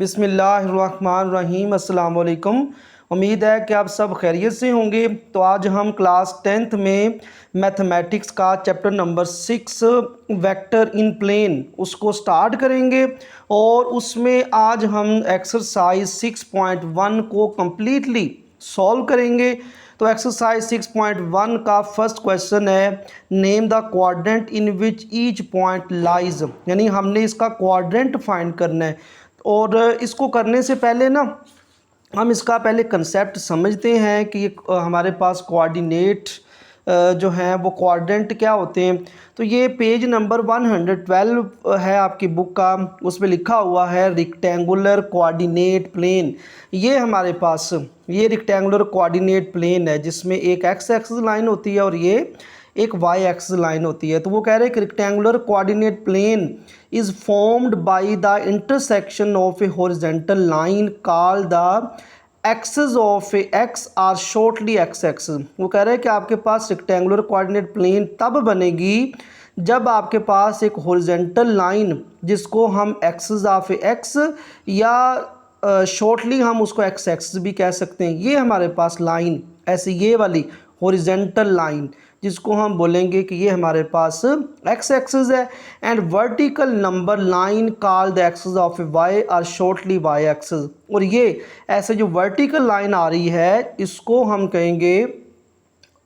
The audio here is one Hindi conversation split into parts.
बिस्मिल्लाहिर्रहमानिर्रहीम। अस्सलाम वालेकुम। उम्मीद है कि आप सब खैरियत से होंगे। तो आज हम क्लास 10th में मैथमेटिक्स का चैप्टर नंबर 6 वेक्टर इन प्लेन उसको स्टार्ट करेंगे और उसमें आज हम एक्सरसाइज 6.1 को कम्प्लीटली सॉल्व करेंगे। तो एक्सरसाइज 6.1 का फर्स्ट क्वेश्चन है name the quadrant in which each point lies, यानी हमने इसका क्वाड्रेंट फाइंड करना है। और इसको करने से पहले ना हम इसका पहले कंसेप्ट समझते हैं कि हमारे पास कोऑर्डिनेट जो हैं वो क्वाड्रेंट क्या होते हैं। तो ये पेज नंबर 112 है आपकी बुक का, उसमें लिखा हुआ है रेक्टेंगुलर कोऑर्डिनेट प्लेन। ये हमारे पास ये रेक्टेंगुलर कोऑर्डिनेट प्लेन है जिसमें एक एक्स एक्सिस लाइन होती है और ये एक वाई एक्सिस लाइन होती है। तो वो कह रहे हैं कि rectangular coordinate plane is formed by the intersection of a horizontal line called the axis of a X or shortly X axis. वो कह रहे हैं कि आपके पास रेक्टेंगुलर कोऑर्डिनेट प्लेन तब बनेगी जब आपके पास एक हॉरिजॉन्टल लाइन जिसको हम एक्सिस ऑफ ए एक्स या शॉर्टली हम उसको एक्स एक्सिस भी कह सकते हैं, ये हमारे पास लाइन ऐसी ये वाली हॉरिजॉन्टल लाइन जिसको हम बोलेंगे कि ये हमारे पास एक्स एक्सिस है। And vertical number line called the axis of Y or shortly Y axis. और ये ऐसे जो वर्टिकल लाइन आ रही है इसको हम कहेंगे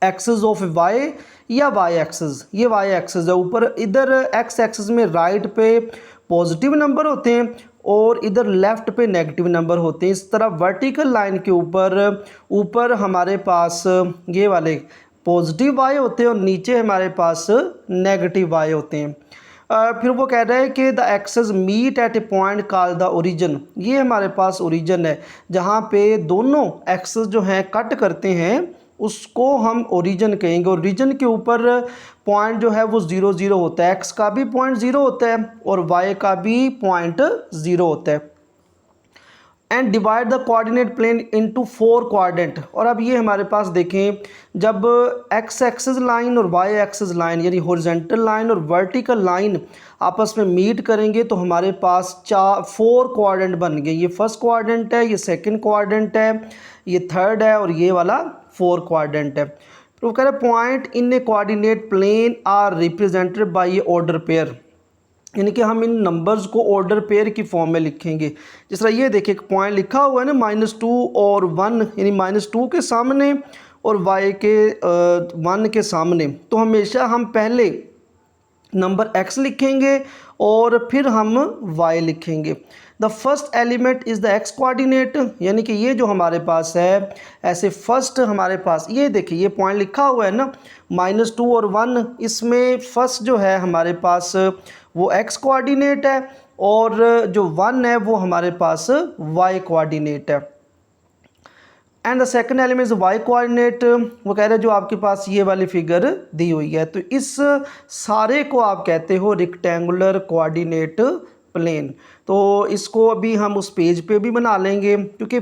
एक्सिस ऑफ वाई या वाई एक्सिस। ये वाई एक्सिस है, ऊपर इधर एक्स एक्सिस में राइट पे पॉजिटिव नंबर होते हैं और इधर लेफ़्ट पे नेगेटिव नंबर होते हैं। इस तरह वर्टिकल लाइन के ऊपर हमारे पास ये वाले पॉजिटिव वाई होते हैं और नीचे हमारे पास नेगेटिव वाई होते हैं। फिर वो कह रहे हैं कि the axes meet at a point called the origin. ये हमारे पास ओरिजिन है, जहाँ पे दोनों एक्सेस जो हैं कट करते हैं उसको हम ओरिजिन कहेंगे। ओरिजिन के ऊपर पॉइंट जो है वो 0 0 होता है, एक्स का भी पॉइंट 0 होता है और वाई का भी पॉइंट 0 होता है। And divide the coordinate plane into 4 quadrant. और अब ये हमारे पास देखें, जब एक्स एक्सिस लाइन और वाई एक्सिस लाइन यानी हॉरिजॉन्टल लाइन और वर्टिकल लाइन आपस में मीट करेंगे तो हमारे पास 4 क्वाड्रेंट बन गए। ये फर्स्ट क्वाड्रेंट है, ये सेकंड क्वाड्रेंट है, ये थर्ड है और ये वाला 4 क्वाड्रेंट है। तो कह रहे point in a coordinate plane are represented by a order pair, यानी कि हम इन नंबर्स को ऑर्डर पेयर की फॉर्म में लिखेंगे। जिस तरह ये देखिए पॉइंट लिखा हुआ है ना -2 और 1, यानी -2 के सामने और y के 1 के सामने, तो हमेशा हम पहले नंबर x लिखेंगे और फिर हम y लिखेंगे। The first element is the x coordinate, यानी कि ये जो हमारे पास है ऐसे फर्स्ट हमारे पास ये देखिए ये पॉइंट लिखा हुआ है ना -2 और 1, इसमें फर्स्ट जो है हमारे पास वो x कोऑर्डिनेट है और जो 1 है वो हमारे पास y कोऑर्डिनेट है। And the second element is y coordinate. वो कह रहे हैं जो आपके पास ये वाली फिगर दी हुई है, तो इस सारे को आप कहते हो रेक्टेंगुलर कोऑर्डिनेट प्लेन। तो इसको अभी हम उस पेज पे भी बना लेंगे क्योंकि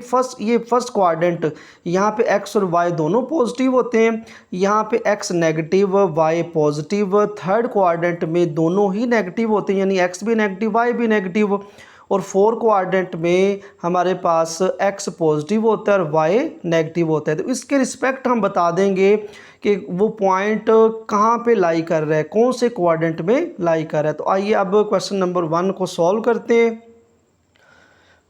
ये फर्स्ट क्वाड्रेंट यहाँ पे x और y दोनों पॉजिटिव होते हैं, यहाँ पे x negative y positive. Third quadrant में दोनों ही नेगेटिव होते हैं, यानी x भी नेगेटिव y भी नेगेटिव। और 4 क्वाड्रेंट में हमारे पास x पॉजिटिव होता है और y नेगेटिव होता है। तो इसके रिस्पेक्ट हम बता देंगे कि वो पॉइंट कहाँ पे लाई कर रहा है, कौन से क्वाड्रेंट में लाई कर रहा है। तो आइए अब क्वेश्चन नंबर 1 को सॉल्व करते हैं।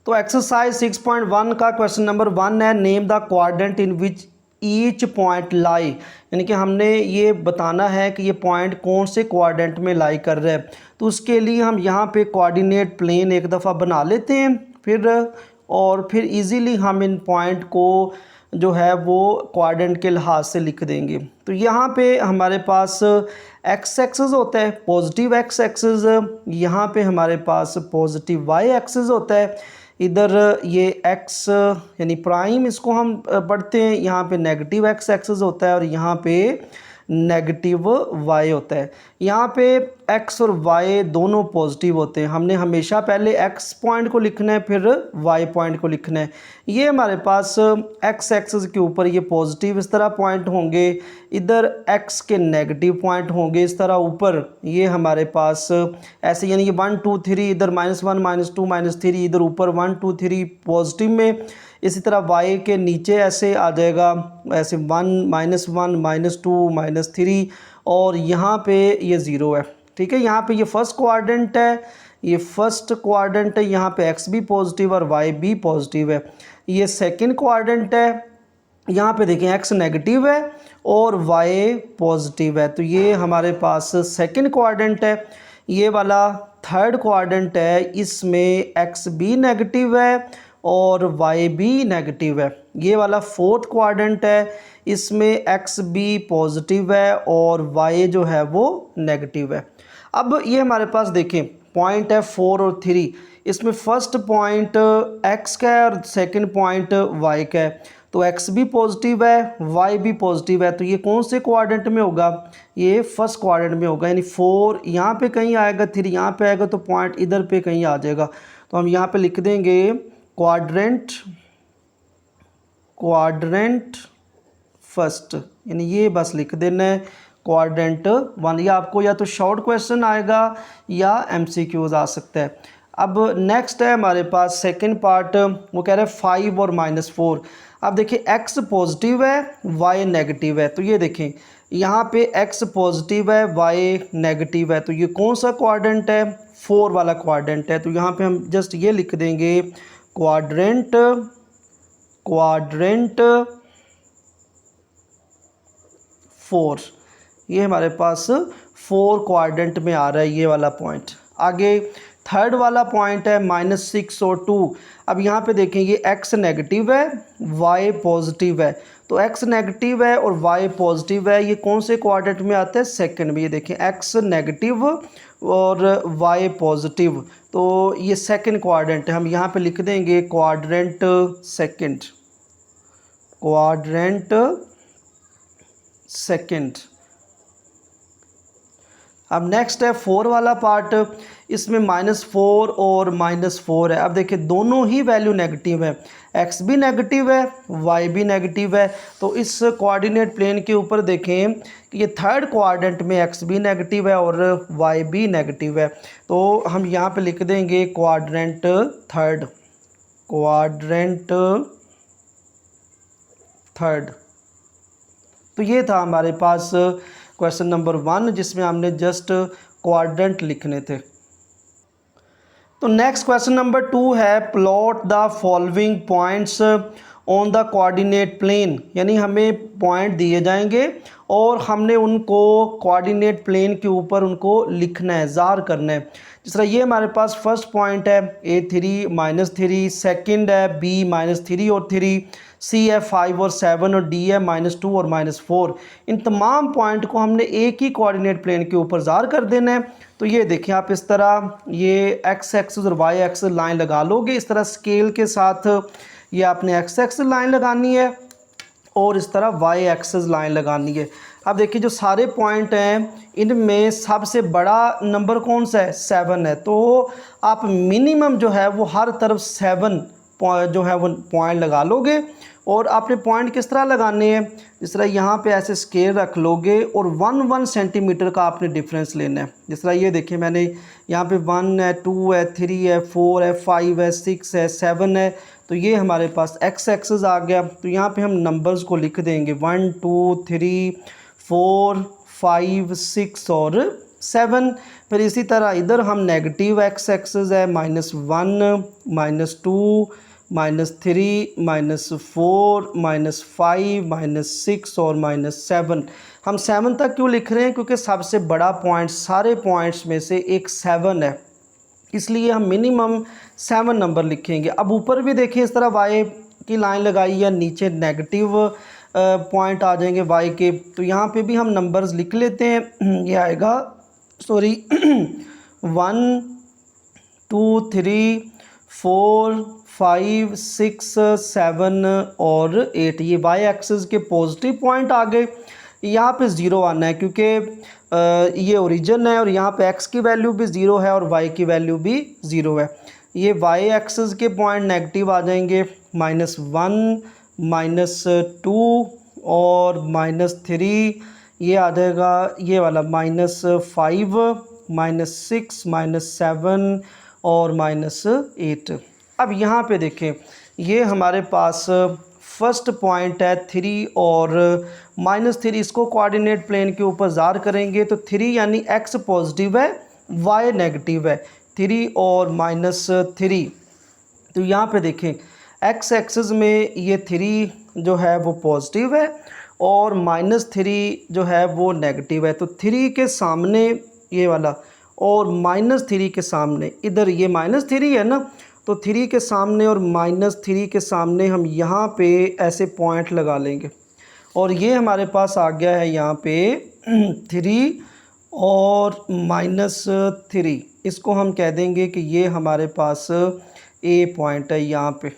तो एक्सरसाइज 6.1 का क्वेश्चन नंबर 1 है name the quadrant in which each point लाई, यानी कि हमने ये बताना है कि ये पॉइंट कौन से क्वाड्रेंट में लाई कर रहा है। तो उसके लिए हम यहाँ पे कोऑर्डिनेट प्लेन एक दफ़ा बना लेते हैं फिर इजीली हम इन पॉइंट को जो है वो क्वाड्रेंट के लिहाज से लिख देंगे। तो यहाँ पे हमारे पास एक्स एक्सिस होता है पॉजिटिव एक्स एक्सिस, यहाँ पे हमारे पास पॉजिटिव वाई एक्सिस होता है, इधर ये x यानी प्राइम इसको हम पढ़ते हैं, यहाँ पे नेगेटिव x एक्सिस होता है और यहाँ पे नेगेटिव y होता है। यहाँ पे एक्स और वाई दोनों पॉजिटिव होते हैं। हमने हमेशा पहले एक्स पॉइंट को लिखना है फिर वाई पॉइंट को लिखना है। ये हमारे पास एक्स एक्सिस के ऊपर ये पॉजिटिव इस तरह पॉइंट होंगे, इधर एक्स के नेगेटिव पॉइंट होंगे इस तरह ऊपर। ये हमारे पास ऐसे यानी कि 1 2 3 इधर -1 -2 -3 इधर ऊपर 1 2 3 पॉजिटिव में। इसी तरह वाई के नीचे ऐसे आ जाएगा, ऐसे 1 -1 -2 -3 और यहाँ पे ये ज़ीरो है। ठीक है, यहाँ पे ये फर्स्ट क्वाड्रेंट है, ये फर्स्ट क्वाड्रेंट है, यहाँ पे एक्स भी पॉजिटिव और वाई भी पॉजिटिव है। ये सेकंड क्वाड्रेंट है, यहाँ पे देखें एक्स नेगेटिव है और वाई पॉजिटिव है, तो ये हमारे पास सेकंड क्वाड्रेंट है। ये वाला थर्ड क्वाड्रेंट है, इसमें एक्स भी नेगेटिव है और वाई भी नेगेटिव है। ये वाला फोर्थ क्वाड्रेंट है, इसमें एक्स भी पॉजिटिव है और वाई जो है वो नेगेटिव है। अब ये हमारे पास देखें पॉइंट है 4 और 3, इसमें फर्स्ट पॉइंट एक्स का है और सेकंड पॉइंट वाई का है, तो एक्स भी पॉजिटिव है वाई भी पॉजिटिव है, तो ये कौन से क्वाड्रेंट में होगा, ये फर्स्ट क्वाड्रेंट में होगा। यानी 4 यहाँ पे कहीं आएगा, 3 यहाँ पे आएगा, तो पॉइंट इधर पे कहीं आ जाएगा। तो हम यहाँ पे लिख देंगे क्वाड्रेंट फर्स्ट, यानी ये बस लिख देना है क्वाड्रेंट 1। ये आपको या तो शॉर्ट क्वेश्चन आएगा या एमसीक्यूज आ सकता है। अब नेक्स्ट है हमारे पास सेकंड पार्ट, वो कह रहा है 5 और -4। अब देखिए एक्स पॉजिटिव है वाई नेगेटिव है, तो ये देखें यहाँ पे एक्स पॉजिटिव है वाई नेगेटिव है, तो ये कौन सा क्वाड्रेंट है, 4 वाला क्वाड्रेंट है। तो यहाँ पे हम जस्ट ये लिख देंगे क्वाड्रेंट 4। ये हमारे पास 4 क्वाड्रेंट में आ रहा है ये वाला पॉइंट। आगे थर्ड वाला पॉइंट है -6 और 2। अब यहाँ पे देखें ये एक्स नेगेटिव है वाई पॉजिटिव है, तो एक्स नेगेटिव है और वाई पॉजिटिव है, ये कौन से क्वाड्रेंट में आते हैं, सेकंड में। ये देखें एक्स नेगेटिव और वाई पॉजिटिव, तो ये सेकंड क्वाड्रेंट है। हम यहाँ पे लिख देंगे क्वाड्रेंट सेकंड। अब नेक्स्ट है 4 वाला पार्ट, इसमें -4 और -4 है। अब देखिए दोनों ही वैल्यू नेगेटिव है, एक्स भी नेगेटिव है वाई भी नेगेटिव है, तो इस कोऑर्डिनेट प्लेन के ऊपर देखें कि ये थर्ड क्वाड्रेंट में एक्स भी नेगेटिव है और वाई भी नेगेटिव है, तो हम यहाँ पे लिख देंगे क्वाड्रेंट थर्ड। तो ये था हमारे पास क्वेश्चन नंबर 1 जिसमें हमने जस्ट क्वाड्रेंट लिखने थे। तो नेक्स्ट क्वेश्चन नंबर 2 है plot the following points on the coordinate plane, यानी हमें पॉइंट दिए जाएंगे और हमने उनको कोऑर्डिनेट प्लेन के ऊपर उनको लिखना है, ज़ार करना है। जिस तरह ये हमारे पास फर्स्ट पॉइंट है A3 -3, सेकंड है B -3 और 3, C है 5 और 7 और D है -2 और -4। इन तमाम पॉइंट को हमने एक ही कोऑर्डिनेट प्लेन के ऊपर ज़ार कर देना है। तो ये देखिए आप इस तरह ये एक्स एक्सिस और वाई एक्सिस लाइन लगा लोगे, इस तरह स्केल के साथ ये आपने एक्स एक्सिस लाइन लगानी है और इस तरह वाई एक्सिस लाइन लगानी है। अब देखिए जो सारे पॉइंट हैं इनमें सबसे बड़ा नंबर कौन सा है, 7 है, तो आप मिनिमम जो है वो हर तरफ 7 जो है वो पॉइंट लगा लोगे। और आपने पॉइंट किस तरह लगाने हैं, जिस तरह यहाँ पे ऐसे स्केल रख लोगे और 1 सेंटीमीटर का आपने डिफरेंस लेना है। जिस तरह ये देखिए मैंने यहाँ पे 1 है 2 है 3 है 4 है 5 है 6 है 7 है, तो ये हमारे पास एक्स एक्सिस आ गया। तो यहाँ पे हम नंबर्स को लिख देंगे 1 2 3 4 5 6 और 7। फिर इसी तरह इधर हम नेगेटिव एक्स एक्सिस है -1 -2 -3 -4 -5 -6 और -7। हम 7 तक क्यों लिख रहे हैं, क्योंकि सबसे बड़ा पॉइंट सारे पॉइंट्स में से एक 7 है, इसलिए हम मिनिमम 7 नंबर लिखेंगे। अब ऊपर भी देखें इस तरह वाई की लाइन लगाई है, नीचे नेगेटिव पॉइंट आ जाएंगे वाई के, तो यहाँ पे भी हम नंबर्स लिख लेते हैं। ये आएगा 1 2 3 4 5 6 7 और 8, ये वाई एक्सिस के पॉजिटिव पॉइंट आ गए। यहाँ पे ज़ीरो आना है क्योंकि ये ओरिजिन है और यहाँ पे x की वैल्यू भी ज़ीरो है और y की वैल्यू भी ज़ीरो है। ये y एक्सिस के पॉइंट नेगेटिव आ जाएंगे, -1, -2 और -3। ये आ जाएगा ये वाला -5, -6, -7 और -8। अब यहाँ पे देखें, ये हमारे पास फर्स्ट पॉइंट है 3 और -3, इसको कोऑर्डिनेट प्लेन के ऊपर ज़ार करेंगे तो 3 यानी x पॉजिटिव है, y नेगेटिव है, 3 और -3। तो यहाँ पे देखें x एक्सिस में ये 3 जो है वो पॉजिटिव है और -3 जो है वो नेगेटिव है। तो 3 के सामने ये वाला और -3 के सामने, इधर ये -3 है ना, तो 3 के सामने और -3 के सामने हम यहाँ पे ऐसे पॉइंट लगा लेंगे और ये हमारे पास आ गया है यहाँ पे 3 और -3। इसको हम कह देंगे कि ये हमारे पास ए पॉइंट है यहाँ पे।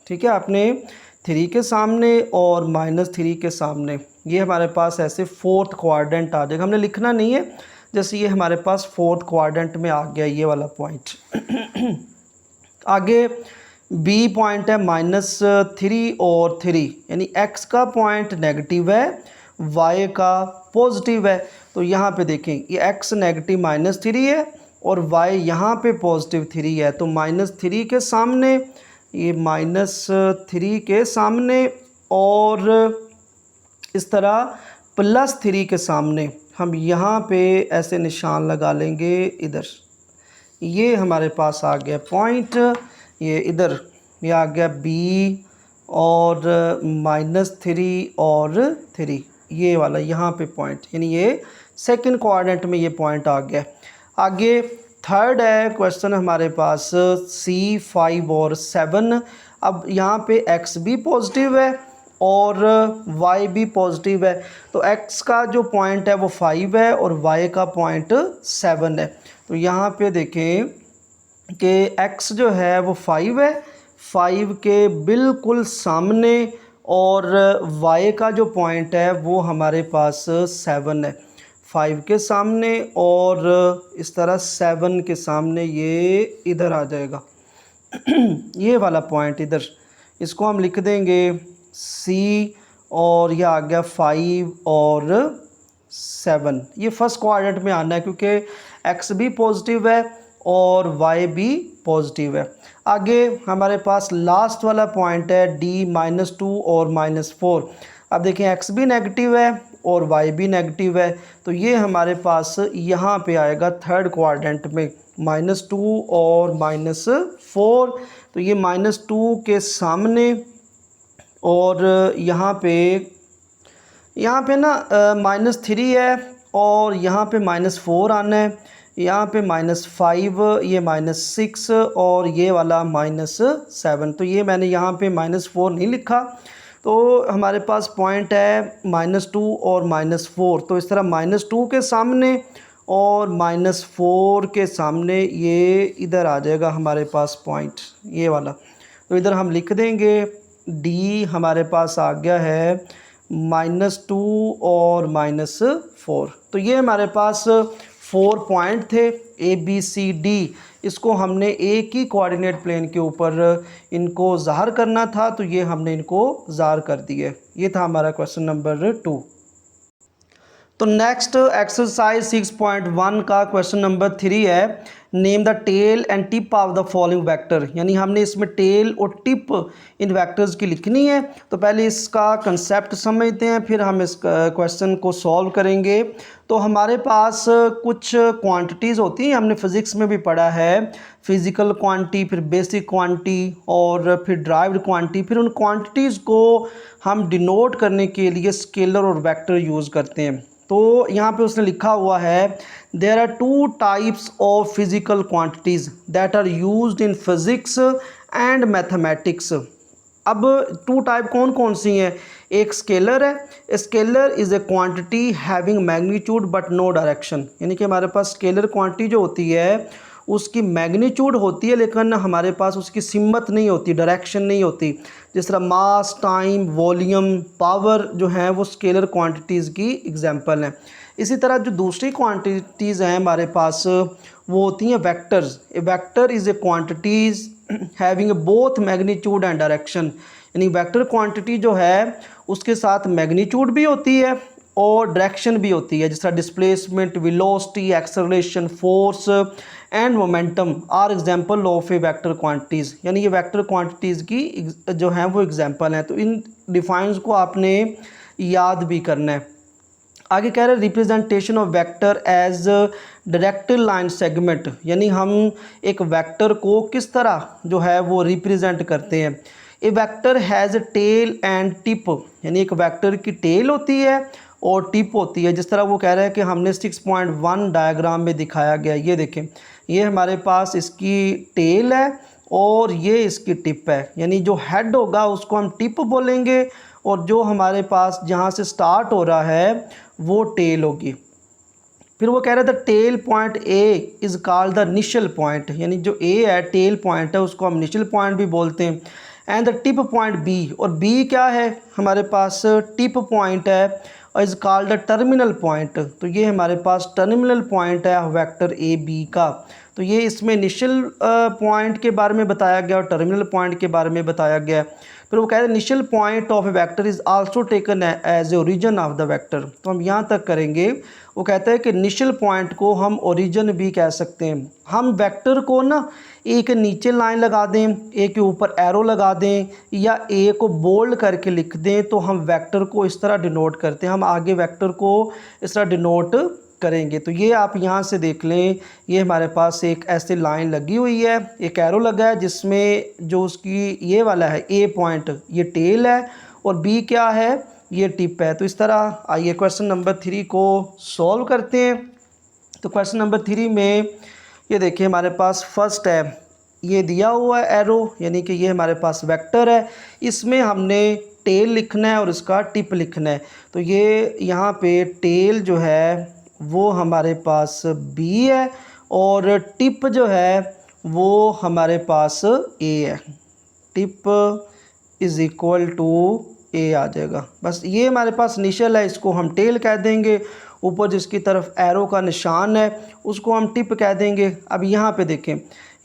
ठीक है, आपने 3 के सामने और -3 के सामने, ये हमारे पास ऐसे फोर्थ क्वाड्रेंट आ जाएगा। हमने लिखना नहीं है, जैसे ये हमारे पास फोर्थ क्वाड्रेंट में आ गया ये वाला पॉइंट। आगे बी पॉइंट है -3 और 3, यानी x का पॉइंट नेगेटिव है, y का पॉजिटिव है। तो यहाँ पे देखें ये x नेगेटिव -3 है और y यहाँ पे पॉजिटिव 3 है। तो -3 के सामने, ये -3 के सामने और इस तरह +3 के सामने हम यहाँ पे ऐसे निशान लगा लेंगे इधर। ये हमारे पास आ गया पॉइंट, ये इधर ये आ गया B और -3 और 3, ये वाला यहाँ पे पॉइंट, यानी ये सेकंड कोऑर्डिनेट में ये पॉइंट आ गया। आगे थर्ड है क्वेश्चन हमारे पास C 5 और 7। अब यहाँ पे x भी पॉजिटिव है और y भी पॉजिटिव है। तो x का जो पॉइंट है वो 5 है और y का पॉइंट 7 है। तो यहाँ पे देखें कि x जो है वो 5 है, 5 के बिल्कुल सामने, और y का जो पॉइंट है वो हमारे पास 7 है, 5 के सामने और इस तरह 7 के सामने, ये इधर आ जाएगा। ये वाला पॉइंट इधर, इसको हम लिख देंगे C और यह आ गया 5 और 7। ये फर्स्ट क्वाड्रेंट में आना है क्योंकि x भी पॉजिटिव है और y भी पॉजिटिव है। आगे हमारे पास लास्ट वाला पॉइंट है D -2 और -4। अब देखें x भी नेगेटिव है और y भी नेगेटिव है, तो ये हमारे पास यहाँ पे आएगा थर्ड क्वाड्रेंट में -2 और -4। तो ये -2 के सामने और यहाँ पे ना -3 है और यहाँ पे -4 आना है, यहाँ पे -5, ये -6 और ये वाला -7। तो ये मैंने यहाँ पे -4 नहीं लिखा, तो हमारे पास पॉइंट है -2 और -4। तो इस तरह -2 के सामने और -4 के सामने ये इधर आ जाएगा हमारे पास पॉइंट, ये वाला। तो इधर हम लिख देंगे D हमारे पास आ गया है -2 और -4। तो ये हमारे पास 4 पॉइंट थे A B C D। इसको हमने एक ही कोऑर्डिनेट प्लेन के ऊपर इनको ज़ाहिर करना था, तो ये हमने इनको ज़ाहिर कर दिए। ये था हमारा क्वेश्चन नंबर 2। तो नेक्स्ट एक्सरसाइज 6.1 का क्वेश्चन नंबर 3 है, name the tail and tip of the following vector. यानी हमने इसमें टेल और टिप इन वेक्टर्स की लिखनी है। तो पहले इसका कंसेप्ट समझते हैं, फिर हम इस क्वेश्चन को सॉल्व करेंगे। तो हमारे पास कुछ क्वांटिटीज़ होती हैं, हमने फिज़िक्स में भी पढ़ा है, फिज़िकल क्वांटिटी, फिर बेसिक क्वांटिटी और फिर ड्राइव्ड क्वांटिटी। फिर उन क्वांटिटीज़ को हम डिनोट करने के लिए स्केलर और वेक्टर यूज़ करते हैं। तो यहाँ पे उसने लिखा हुआ है, there are 2 types of physical quantities that are used in physics and mathematics. अब 2 टाइप कौन कौन सी हैं? एक स्केलर है, scalar is a quantity having magnitude but no direction. यानी कि हमारे पास स्केलर क्वांटिटी जो होती है उसकी मैग्नीट्यूड होती है लेकिन हमारे पास उसकी सिमत नहीं होती, डायरेक्शन नहीं होती। जिस तरह मास, टाइम, वॉल्यूम, पावर जो हैं वो स्केलर क्वांटिटीज़ की एग्जांपल हैं। इसी तरह जो दूसरी क्वांटिटीज़ हैं हमारे पास वो होती हैं vectors. A vector is A quantities having both magnitude and direction, यानी वेक्टर क्वांटिटी जो है उसके साथ मैग्नीट्यूड भी होती है और डायरेक्शन भी होती है। जिस तरह displacement, velocity, acceleration, force and momentum are example of a vector quantities, यानी ये वेक्टर क्वांटिटीज़ की जो हैं वो एग्जांपल हैं। तो इन डिफाइंस को आपने याद भी करना है। आगे कह रहे हैं representation of vector as direct line segment, यानी हम एक वेक्टर को किस तरह जो है वो रिप्रेजेंट करते हैं। A vector has tail and tip, यानी एक वेक्टर की टेल होती है और टिप होती है। जिस तरह वो कह रहा है कि हमने 6.1 डायग्राम में दिखाया गया, ये देखें, ये हमारे पास इसकी टेल है और ये इसकी टिप है, यानी जो हेड होगा उसको हम टिप बोलेंगे और जो हमारे पास जहाँ से स्टार्ट हो रहा है वो टेल होगी। फिर वो कह रहा था tail point A is called the initial point, यानी जो ए है टेल पॉइंट है उसको हम निशल पॉइंट भी बोलते हैं। And the tip point B, और बी क्या है हमारे पास टिप पॉइंट है और is called the terminal point, तो ये हमारे पास टर्मिनल पॉइंट है वेक्टर ए बी का। तो ये इसमें इनिशियल पॉइंट के बारे में बताया गया और टर्मिनल पॉइंट के बारे में बताया गया। फिर वो कह रहे हैं initial point of a vector is also taken as a origin of the vector, तो हम यहाँ तक करेंगे। वो कहते हैं कि इनिशियल पॉइंट को हम ओरिजिन भी कह सकते हैं। हम वेक्टर को ना एक नीचे लाइन लगा दें, ए के ऊपर एरो लगा दें या ए को बोल्ड करके लिख दें तो हम वेक्टर को इस तरह डिनोट करते हैं। हम आगे वेक्टर को इस तरह डिनोट करेंगे। तो ये आप यहाँ से देख लें, ये हमारे पास एक ऐसे लाइन लगी हुई है, एक एरो लगा है जिसमें जो उसकी ये वाला है ए पॉइंट ये टेल है और बी क्या है ये टिप है। तो इस तरह आइए क्वेश्चन नंबर 3 को सॉल्व करते हैं। तो क्वेश्चन नंबर 3 में ये देखिए हमारे पास फर्स्ट है, ये दिया हुआ है एरो, यानी कि ये हमारे पास वेक्टर है, इसमें हमने टेल लिखना है और इसका टिप लिखना है। तो ये यहाँ पे टेल जो है वो हमारे पास बी है और टिप जो है वो हमारे पास ए है। टिप इज़ इक्वल टू ए आ जाएगा। बस ये हमारे पास निशल है, इसको हम टेल कह देंगे। ऊपर जिसकी तरफ एरो का निशान है उसको हम टिप कह देंगे। अब यहाँ पे देखें,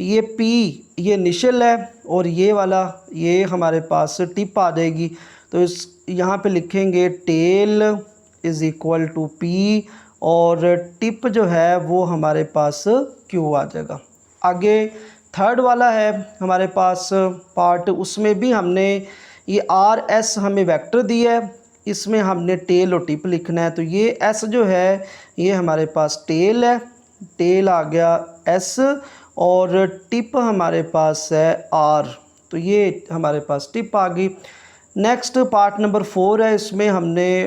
ये पी ये निशल है और ये वाला ये हमारे पास टिप आ जाएगी। तो इस यहाँ पे लिखेंगे tail is equal to P और टिप जो है वो हमारे पास क्यू आ जाएगा। आगे थर्ड वाला है हमारे पास पार्ट, उसमें भी हमने ये आर एस हमें वेक्टर दिया है, इसमें हमने टेल और टिप लिखना है। तो ये एस जो है ये हमारे पास टेल है, टेल आ गया एस और टिप हमारे पास है आर, तो ये हमारे पास टिप आ गई। नेक्स्ट पार्ट नंबर 4 है, इसमें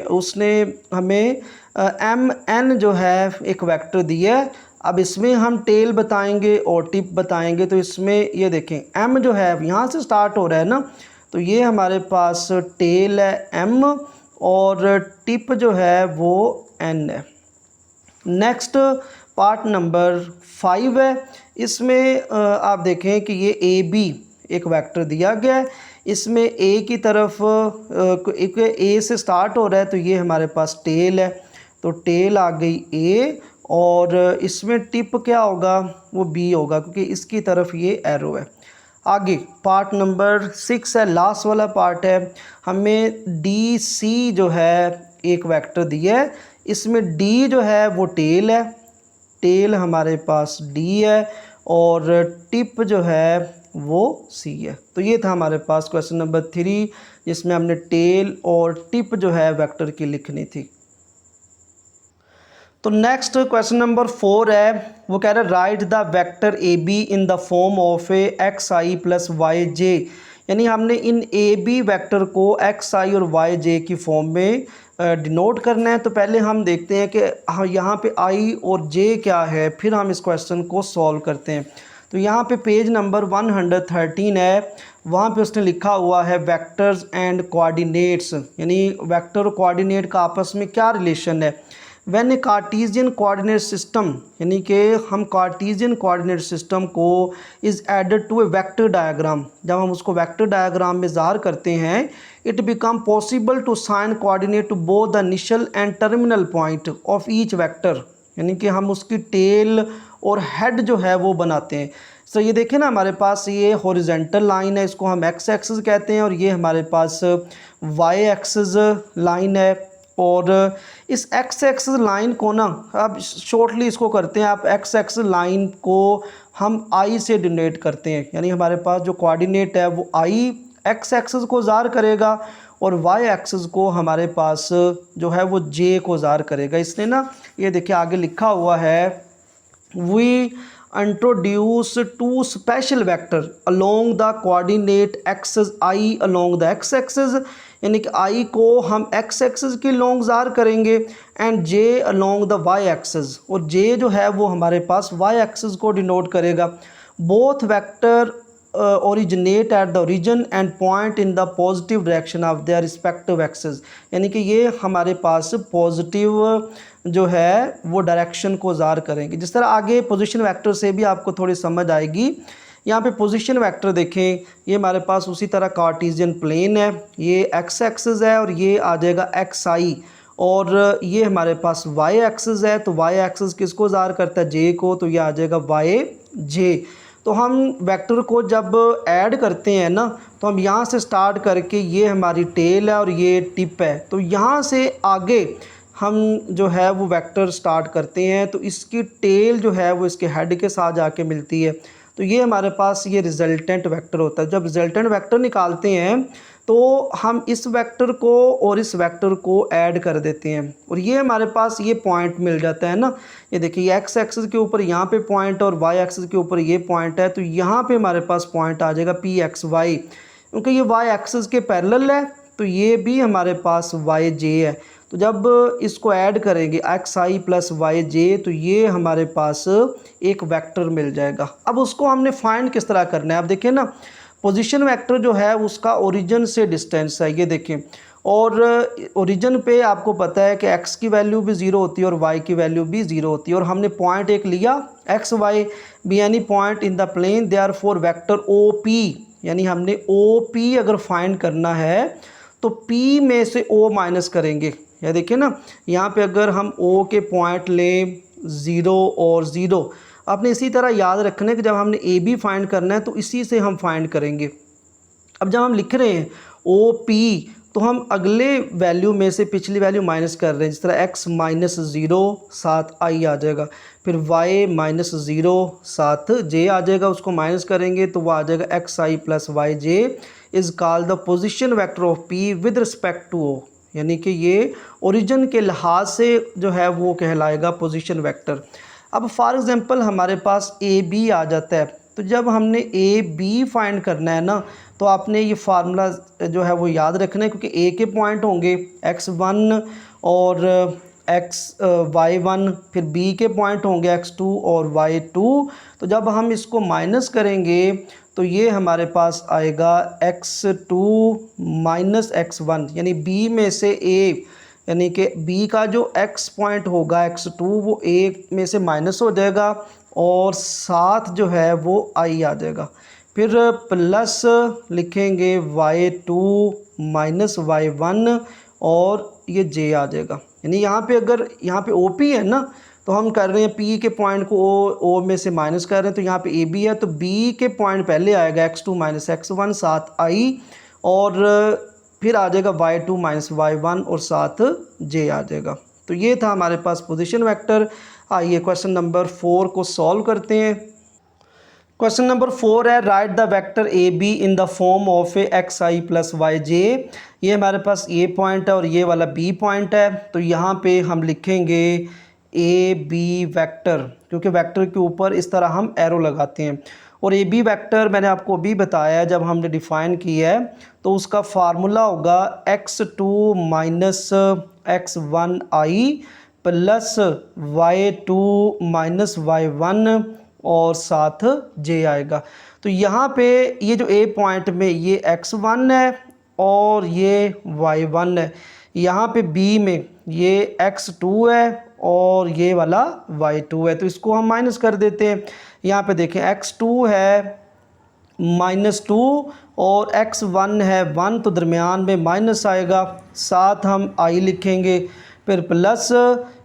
उसने हमें एम एन जो है एक वेक्टर दिया है। अब इसमें हम टेल बताएंगे और टिप बताएंगे। तो इसमें ये देखें एम जो है यहाँ से स्टार्ट हो रहा है ना, तो ये हमारे पास टेल है एम और टिप जो है वो एन है। नेक्स्ट पार्ट नंबर 5 है, इसमें आप देखें कि ये ए बी एक वेक्टर दिया गया है, इसमें ए की तरफ एक ए से स्टार्ट हो रहा है तो ये हमारे पास टेल है, तो टेल आ गई ए और इसमें टिप क्या होगा वो बी होगा क्योंकि इसकी तरफ ये एरो है। आगे पार्ट नंबर 6 है, लास्ट वाला पार्ट है, हमें डी सी जो है एक वेक्टर दिया है, इसमें डी जो है वो टेल है, टेल हमारे पास डी है और टिप जो है वो सी है। तो ये था हमारे पास क्वेश्चन नंबर 3 जिसमें हमने टेल और टिप जो है वेक्टर की लिखनी थी। तो नेक्स्ट क्वेश्चन नंबर 4 है, वो कह रहा है write the vector A B in the form of a X I plus Y J, यानी हमने इन ए बी वेक्टर को एक्स आई और वाई जे की फॉर्म में डिनोट करना है। तो पहले हम देखते हैं कि यहाँ पे आई और जे क्या है, फिर हम इस क्वेश्चन को सॉल्व करते हैं। तो यहाँ पे पेज नंबर 113 है, वहाँ पे उसने लिखा हुआ है वेक्टर्स एंड कोऑर्डिनेट्स, यानी वेक्टर और कोऑर्डिनेट का आपस में क्या रिलेशन है। When a Cartesian coordinate system, यानी कि हम कार्टेशियन कोऑर्डिनेट सिस्टम को is added to A vector diagram, जब हम उसको वेक्टर डायग्राम में ज़ाहिर करते हैं, it become possible to sign coordinate to both the initial and terminal point of each vector, यानी कि हम उसकी टेल और हेड जो है वो बनाते हैं। सो ये देखें ना, हमारे पास ये हॉरिजेंटल लाइन है, इसको हम एक्स एक्सिस कहते हैं, और ये हमारे पास वाई एक्सिस लाइन है। और इस एक्स एक्सिस लाइन को ना, अब शॉर्टली इसको करते हैं, आप एक्स एक्सिस लाइन को हम आई से डिनोट करते हैं, यानी हमारे पास जो कोऑर्डिनेट है वो आई एक्स एक्सिस को ज़ाहिर करेगा और वाई एक्सिस को हमारे पास जो है वो जे को ज़ाहिर करेगा। इसने ना, ये देखिए आगे लिखा हुआ है, we introduce two special vector along the coordinate axis I along the X axis, यानी कि आई को हम एक्स एक्सिस के लॉन्ग ज़ाहिर करेंगे and J along the Y axis, और जे जो है वो हमारे पास वाई एक्सिस को डिनोट करेगा। Both vector originate at the origin and point in the positive direction of their respective axis, यानी कि ये हमारे पास पॉजिटिव जो है वो डायरेक्शन को ज़ाहिर करेंगे। जिस तरह आगे पोजीशन वेक्टर से भी आपको थोड़ी समझ आएगी। यहाँ पे पोजीशन वेक्टर देखें, ये हमारे पास उसी तरह कार्टेशियन प्लेन है, ये एक्स एक्सिस है और ये आ जाएगा एक्स आई, और ये हमारे पास वाई एक्सिस है, तो वाई एक्सिस किसको ज़ाहिर करता है, जे को, तो ये आ जाएगा वाई जे। तो हम वेक्टर को जब ऐड करते हैं ना, तो हम यहाँ से स्टार्ट करके, ये हमारी टेल है और ये टिप है, तो यहाँ से आगे हम जो है वो वेक्टर स्टार्ट करते हैं, तो इसकी टेल जो है वो इसके हेड के साथ जाके मिलती है, तो ये हमारे पास ये रिजल्टेंट वेक्टर होता है। जब रिजल्टेंट वेक्टर निकालते हैं तो हम इस वेक्टर को और इस वेक्टर को ऐड कर देते हैं, और ये हमारे पास ये पॉइंट मिल जाता है ना। ये देखिए एक्स एक्सिस के ऊपर यहाँ पे पॉइंट और वाई एक्सिस के ऊपर ये पॉइंट है, तो यहाँ पे हमारे पास पॉइंट आ जाएगा पी एक्स वाई, क्योंकि ये वाई एक्सिस के पैरेलल है, तो ये भी हमारे पास वाई जे है। तो जब इसको ऐड करेंगे एक्स आई प्लस वाई जे, तो ये हमारे पास एक वेक्टर मिल जाएगा। अब उसको हमने फाइंड किस तरह करना है, अब देखिए ना, पोजीशन वेक्टर जो है उसका ओरिजिन से डिस्टेंस है, ये देखें, और ओरिजिन पे आपको पता है कि एक्स की वैल्यू भी ज़ीरो होती है और वाई की वैल्यू भी ज़ीरो होती है, और हमने पॉइंट एक लिया X Y be any point in the plane therefore vector O P, यानी हमने ओ पी अगर फाइंड करना है तो पी में से ओ माइनस करेंगे। या देखिए ना, यहाँ पे अगर हम ओ के पॉइंट लें 0 और 0, आपने इसी तरह याद रखना है कि जब हमने ए बी फाइंड करना है तो इसी से हम फाइंड करेंगे। अब जब हम लिख रहे हैं ओ पी, तो हम अगले वैल्यू में से पिछली वैल्यू माइनस कर रहे हैं, जिस तरह x माइनस 0 साथ आई आ जाएगा, फिर y माइनस 0 साथ j आ जाएगा, उसको माइनस करेंगे तो वो आ जाएगा X I plus Y J is called the position vector of p with respect to o, यानी कि ये ओरिजिन के लिहाज से जो है वो कहलाएगा पोजीशन वेक्टर। अब फॉर एग्जांपल हमारे पास ए बी आ जाता है, तो जब हमने ए बी फाइंड करना है ना, तो आपने ये फार्मूला जो है वो याद रखना है, क्योंकि ए के पॉइंट होंगे x1 और y1, फिर बी के पॉइंट होंगे x2 और y2। तो जब हम इसको माइनस करेंगे तो ये हमारे पास आएगा x2 माइनस x1, यानी b में से a, यानी कि b का जो x पॉइंट होगा x2 वो a में से माइनस हो जाएगा और साथ जो है वो i आ जाएगा, फिर प्लस लिखेंगे y2 माइनस y1 और ये j आ जाएगा। यानी यहाँ पे अगर यहाँ पे OP है ना, तो हम कर रहे हैं P के पॉइंट को O में से माइनस कर रहे हैं, तो यहाँ पे AB है, तो B के पॉइंट पहले आएगा x2 माइनस x1 साथ i, और फिर आ जाएगा y2 माइनस y1 और साथ j आ जाएगा। तो ये था हमारे पास पोजीशन वेक्टर। आइए क्वेश्चन नंबर 4 को सॉल्व करते हैं। क्वेश्चन नंबर 4 है, write the vector A B in the form of a X I plus Y J. ये हमारे पास ए पॉइंट है और ये वाला बी पॉइंट है, तो यहाँ पे हम लिखेंगे ए बी वेक्टर, क्योंकि वेक्टर के ऊपर इस तरह हम एरो लगाते हैं। और ए बी वेक्टर मैंने आपको अभी बताया जब हमने डिफ़ाइन किया है, तो उसका फार्मूला होगा x2 माइनस x1 आई प्लस y2 माइनस y1 और साथ j आएगा। तो यहाँ पे ये जो a पॉइंट में ये x1 है और ये y1 है, यहाँ पे b में ये x2 है और ये वाला y2 है, तो इसको हम माइनस कर देते हैं। यहाँ पे देखें x2 है -2 और x1 है 1, तो दरमियान में माइनस आएगा, साथ हम i लिखेंगे, फिर प्लस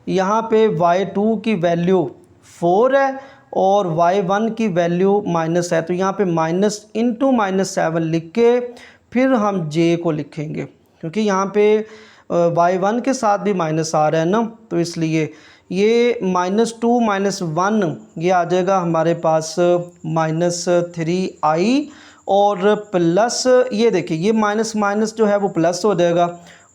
यहाँ पे y2 की वैल्यू 4 है और y1 की वैल्यू माइनस है, तो यहाँ पे माइनस इंटू -7 लिख के फिर हम j को लिखेंगे, क्योंकि यहाँ पे y1 के साथ भी माइनस आ रहा है ना, तो इसलिए ये -2 -1 ये आ जाएगा हमारे पास -3i और प्लस ये देखिए ये माइनस माइनस जो है वो प्लस हो जाएगा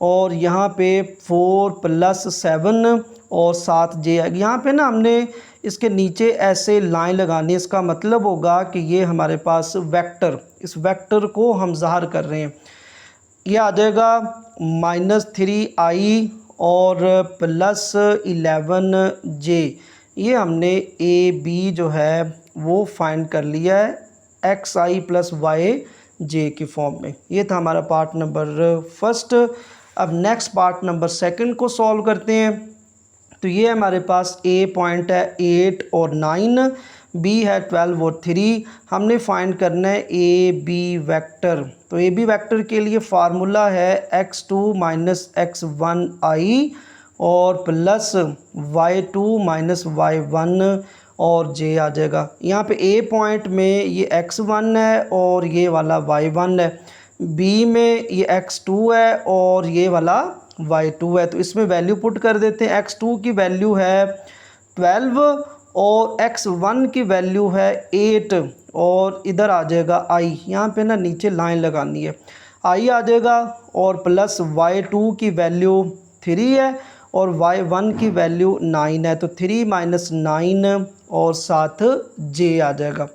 और यहाँ पे 4 + 7 और 7 j आएगी। यहाँ पे ना हमने इसके नीचे ऐसे लाइन लगानी है, इसका मतलब होगा कि ये हमारे पास वेक्टर, इस वेक्टर को हम ज़ाहिर कर रहे हैं। ये आ जाएगा -3i और प्लस 11j। ये हमने ए बी जो है वो फाइंड कर लिया है xi + yj की फॉर्म में। ये था हमारा पार्ट नंबर फर्स्ट। अब नेक्स्ट पार्ट नंबर सेकंड को सॉल्व करते हैं। तो ये हमारे पास ए पॉइंट है 8 और 9, बी है 12 और 3। हमने फाइंड करना है ए बी वेक्टर। तो ए बी वेक्टर के लिए फार्मूला है x2 - x1i और प्लस y2 - y1 और j आ जाएगा। यहाँ पे ए पॉइंट में ये x1 है और ये वाला y1 है, बी में ये x2 है और ये वाला y2 है। तो इसमें वैल्यू पुट कर देते हैं। x2 की वैल्यू है 12 और x1 की वैल्यू है 8 और इधर आ जाएगा i। यहाँ पे ना नीचे लाइन लगानी है, i आ जाएगा और प्लस y2 की वैल्यू 3 है और y1 की वैल्यू 9 है, तो 3 - 9 और साथ j आ जाएगा।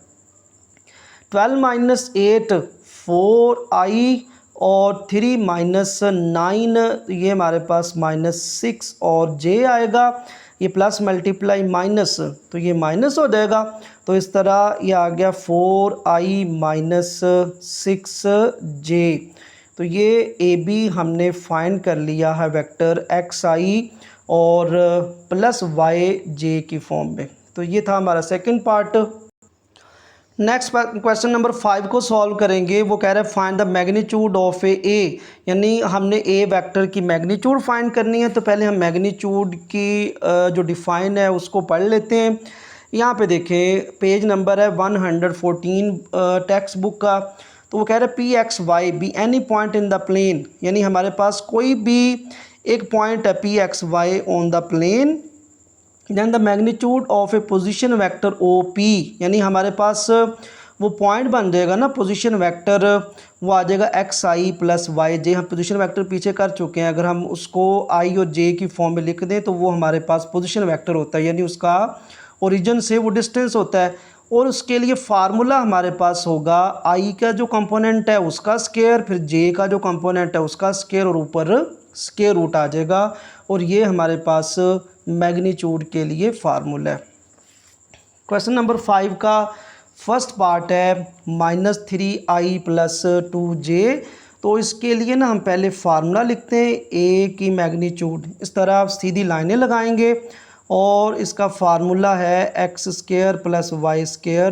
12 - 8 4i और 3 - 9 ये हमारे पास -6 और j आएगा। ये प्लस मल्टीप्लाई माइनस, तो ये माइनस हो जाएगा। तो इस तरह ये आ गया 4i - 6j। तो ये ए बी हमने फाइंड कर लिया है वेक्टर xi और प्लस yj की फॉर्म में। तो ये था हमारा second part. Next question number 5 को सॉल्व करेंगे। वो कह रहा है फाइंड द मैग्नीट्यूड ऑफ ए, यानी हमने ए वेक्टर की मैग्नीट्यूड फाइंड करनी है। तो पहले हम मैग्नीट्यूड की जो डिफ़ाइन है उसको पढ़ लेते हैं। यहाँ पे देखें पेज नंबर है 114 टेक्स्ट बुक का। तो वो कह रहा है P X Y be any point in the plane, यानी हमारे पास कोई भी एक पॉइंट है P X Y on the plane, then the magnitude of a position vector O P, यानी हमारे पास वो पॉइंट बन जाएगा ना पोजीशन वेक्टर, वो आ जाएगा एक्स आई प्लस वाई जे। हम पोजीशन वेक्टर पीछे कर चुके हैं, अगर हम उसको आई और जे की फॉर्म में लिख दें तो वो हमारे पास पोजीशन वेक्टर होता है, यानी उसका ओरिजिन से वो डिस्टेंस होता है। और उसके लिए फार्मूला हमारे पास होगा आई का जो कंपोनेंट है उसका स्क्वायर, फिर जे का जो कंपोनेंट है उसका स्क्वायर और ऊपर स्क्वायर रूट आ जाएगा। और ये हमारे पास मैग्नीट्यूड के लिए फार्मूला है। क्वेश्चन नंबर 5 का फर्स्ट पार्ट है -3i + 2j। तो इसके लिए ना हम पहले फार्मूला लिखते हैं ए की मैग्नीट्यूड, इस तरह आप सीधी लाइनें लगाएंगे और इसका फार्मूला है x² + y²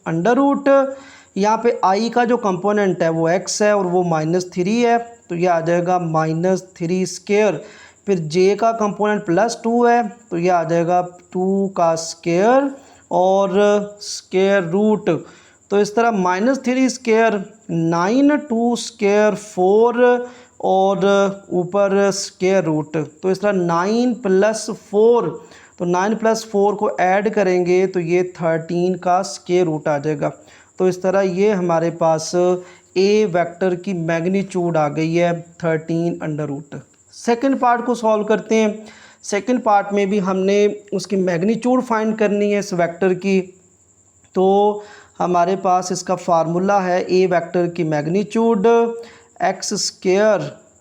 √। यहाँ पे i का जो कंपोनेंट है वो x है और वो -3 है, तो ये आ जाएगा -3²। फिर j का कंपोनेंट +2 है, तो ये आ जाएगा 2 का स्क्वायर और स्क्वायर रूट। तो इस तरह -3² 9, 2 स्क्वायर 4 और ऊपर स्क्वायर रूट। तो इस तरह 9 + 4, तो 9 + 4 को ऐड करेंगे तो ये 13 का स्क्वायर रूट आ जाएगा। तो इस तरह ये हमारे पास ए वेक्टर की मैग्नीट्यूड आ गई है 13√। सेकंड पार्ट को सॉल्व करते हैं। सेकंड पार्ट में भी हमने उसकी मैग्नीट्यूड फाइंड करनी है इस वेक्टर की। तो हमारे पास इसका फार्मूला है ए वेक्टर की मैग्नीट्यूड x²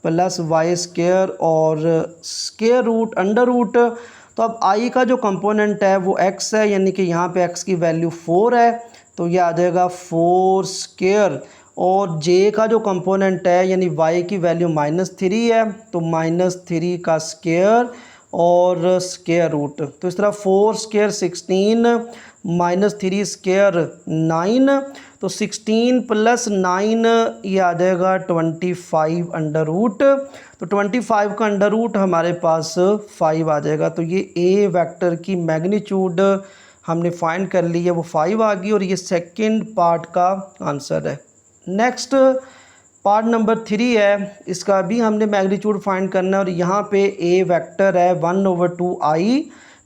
+ y² और स्क्वायर रूट √। तो अब i का जो कंपोनेंट है वो x है, यानी कि यहाँ पे x की वैल्यू 4 है, तो ये आ जाएगा 4²। और j का जो कंपोनेंट है यानी y की वैल्यू -3 है, तो -3 का स्क्वायर और स्क्वायर रूट। तो इस तरह 4 स्क्वायर 16 माइनस 3 स्क्वायर 9, तो 16 प्लस 9 ये आ जाएगा 25 अंडर रूट। तो 25 का अंडर रूट हमारे पास 5 आ जाएगा। तो ये ए वेक्टर की मैग्नीट्यूड हमने फाइंड कर ली है, वो 5 आ गई और ये सेकंड पार्ट का आंसर है। नेक्स्ट पार्ट नंबर 3 है, इसका भी हमने मैग्नीट्यूड फाइंड करना है और यहाँ पे ए वेक्टर है 1/2i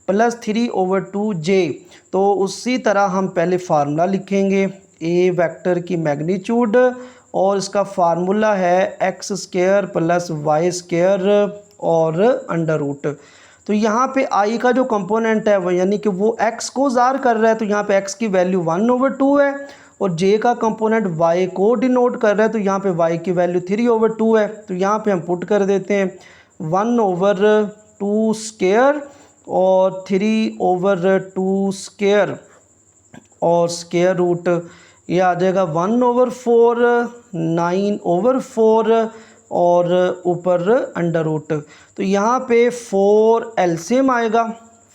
प्लस 3/2j। तो उसी तरह हम पहले फार्मूला लिखेंगे ए वेक्टर की मैग्नीट्यूड और इसका फार्मूला है X square plus Y square और अंडर रूट। तो यहाँ पे आई का जो कंपोनेंट है वो यानी कि वो x को ज़ार कर रहा है, तो यहाँ पे x की वैल्यू 1/2 है और j का कंपोनेंट y को डिनोट कर रहा है, तो यहाँ पे y की वैल्यू 3/2 है। तो यहाँ पे हम पुट कर देते हैं 1/2 स्क्वायर और 3/2 स्क्वायर और स्क्वायर रूट, ये आ जाएगा 1/4 9/4 और ऊपर अंडर रूट। तो यहाँ पे 4 एलसीएम आएगा,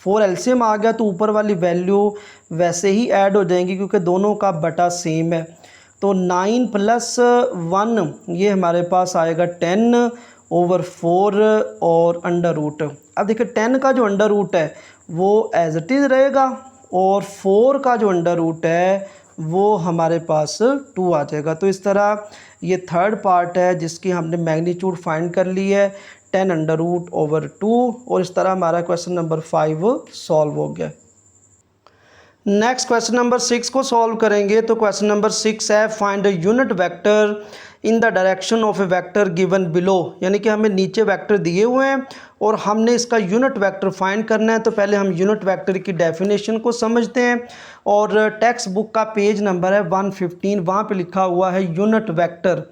4 एलसीएम आ गया तो ऊपर वाली वैल्यू वैसे ही ऐड हो जाएंगी क्योंकि दोनों का बटा सेम है। तो 9 + 1 ये हमारे पास आएगा 10/4 और अंडर रूट। अब देखिए 10 का जो अंडर रूट है वो एज इट इज़ रहेगा और 4 का जो अंडर रूट है वो हमारे पास 2 आ जाएगा। तो इस तरह ये थर्ड पार्ट है जिसकी हमने मैग्नीट्यूड फाइंड कर ली है 10√/2 और इस तरह हमारा क्वेश्चन नंबर 5 सॉल्व हो गया। नेक्स्ट क्वेश्चन नंबर 6 को सॉल्व करेंगे। तो क्वेश्चन नंबर 6 है find a unit vector in the direction of a vector given below, यानी कि हमें नीचे वेक्टर दिए हुए हैं और हमने इसका यूनिट वेक्टर फाइंड करना है। तो पहले हम यूनिट वेक्टर की डेफिनेशन को समझते हैं और टेक्स्ट बुक का पेज नंबर है 115, वहाँ पे लिखा हुआ है यूनिट वेक्टर।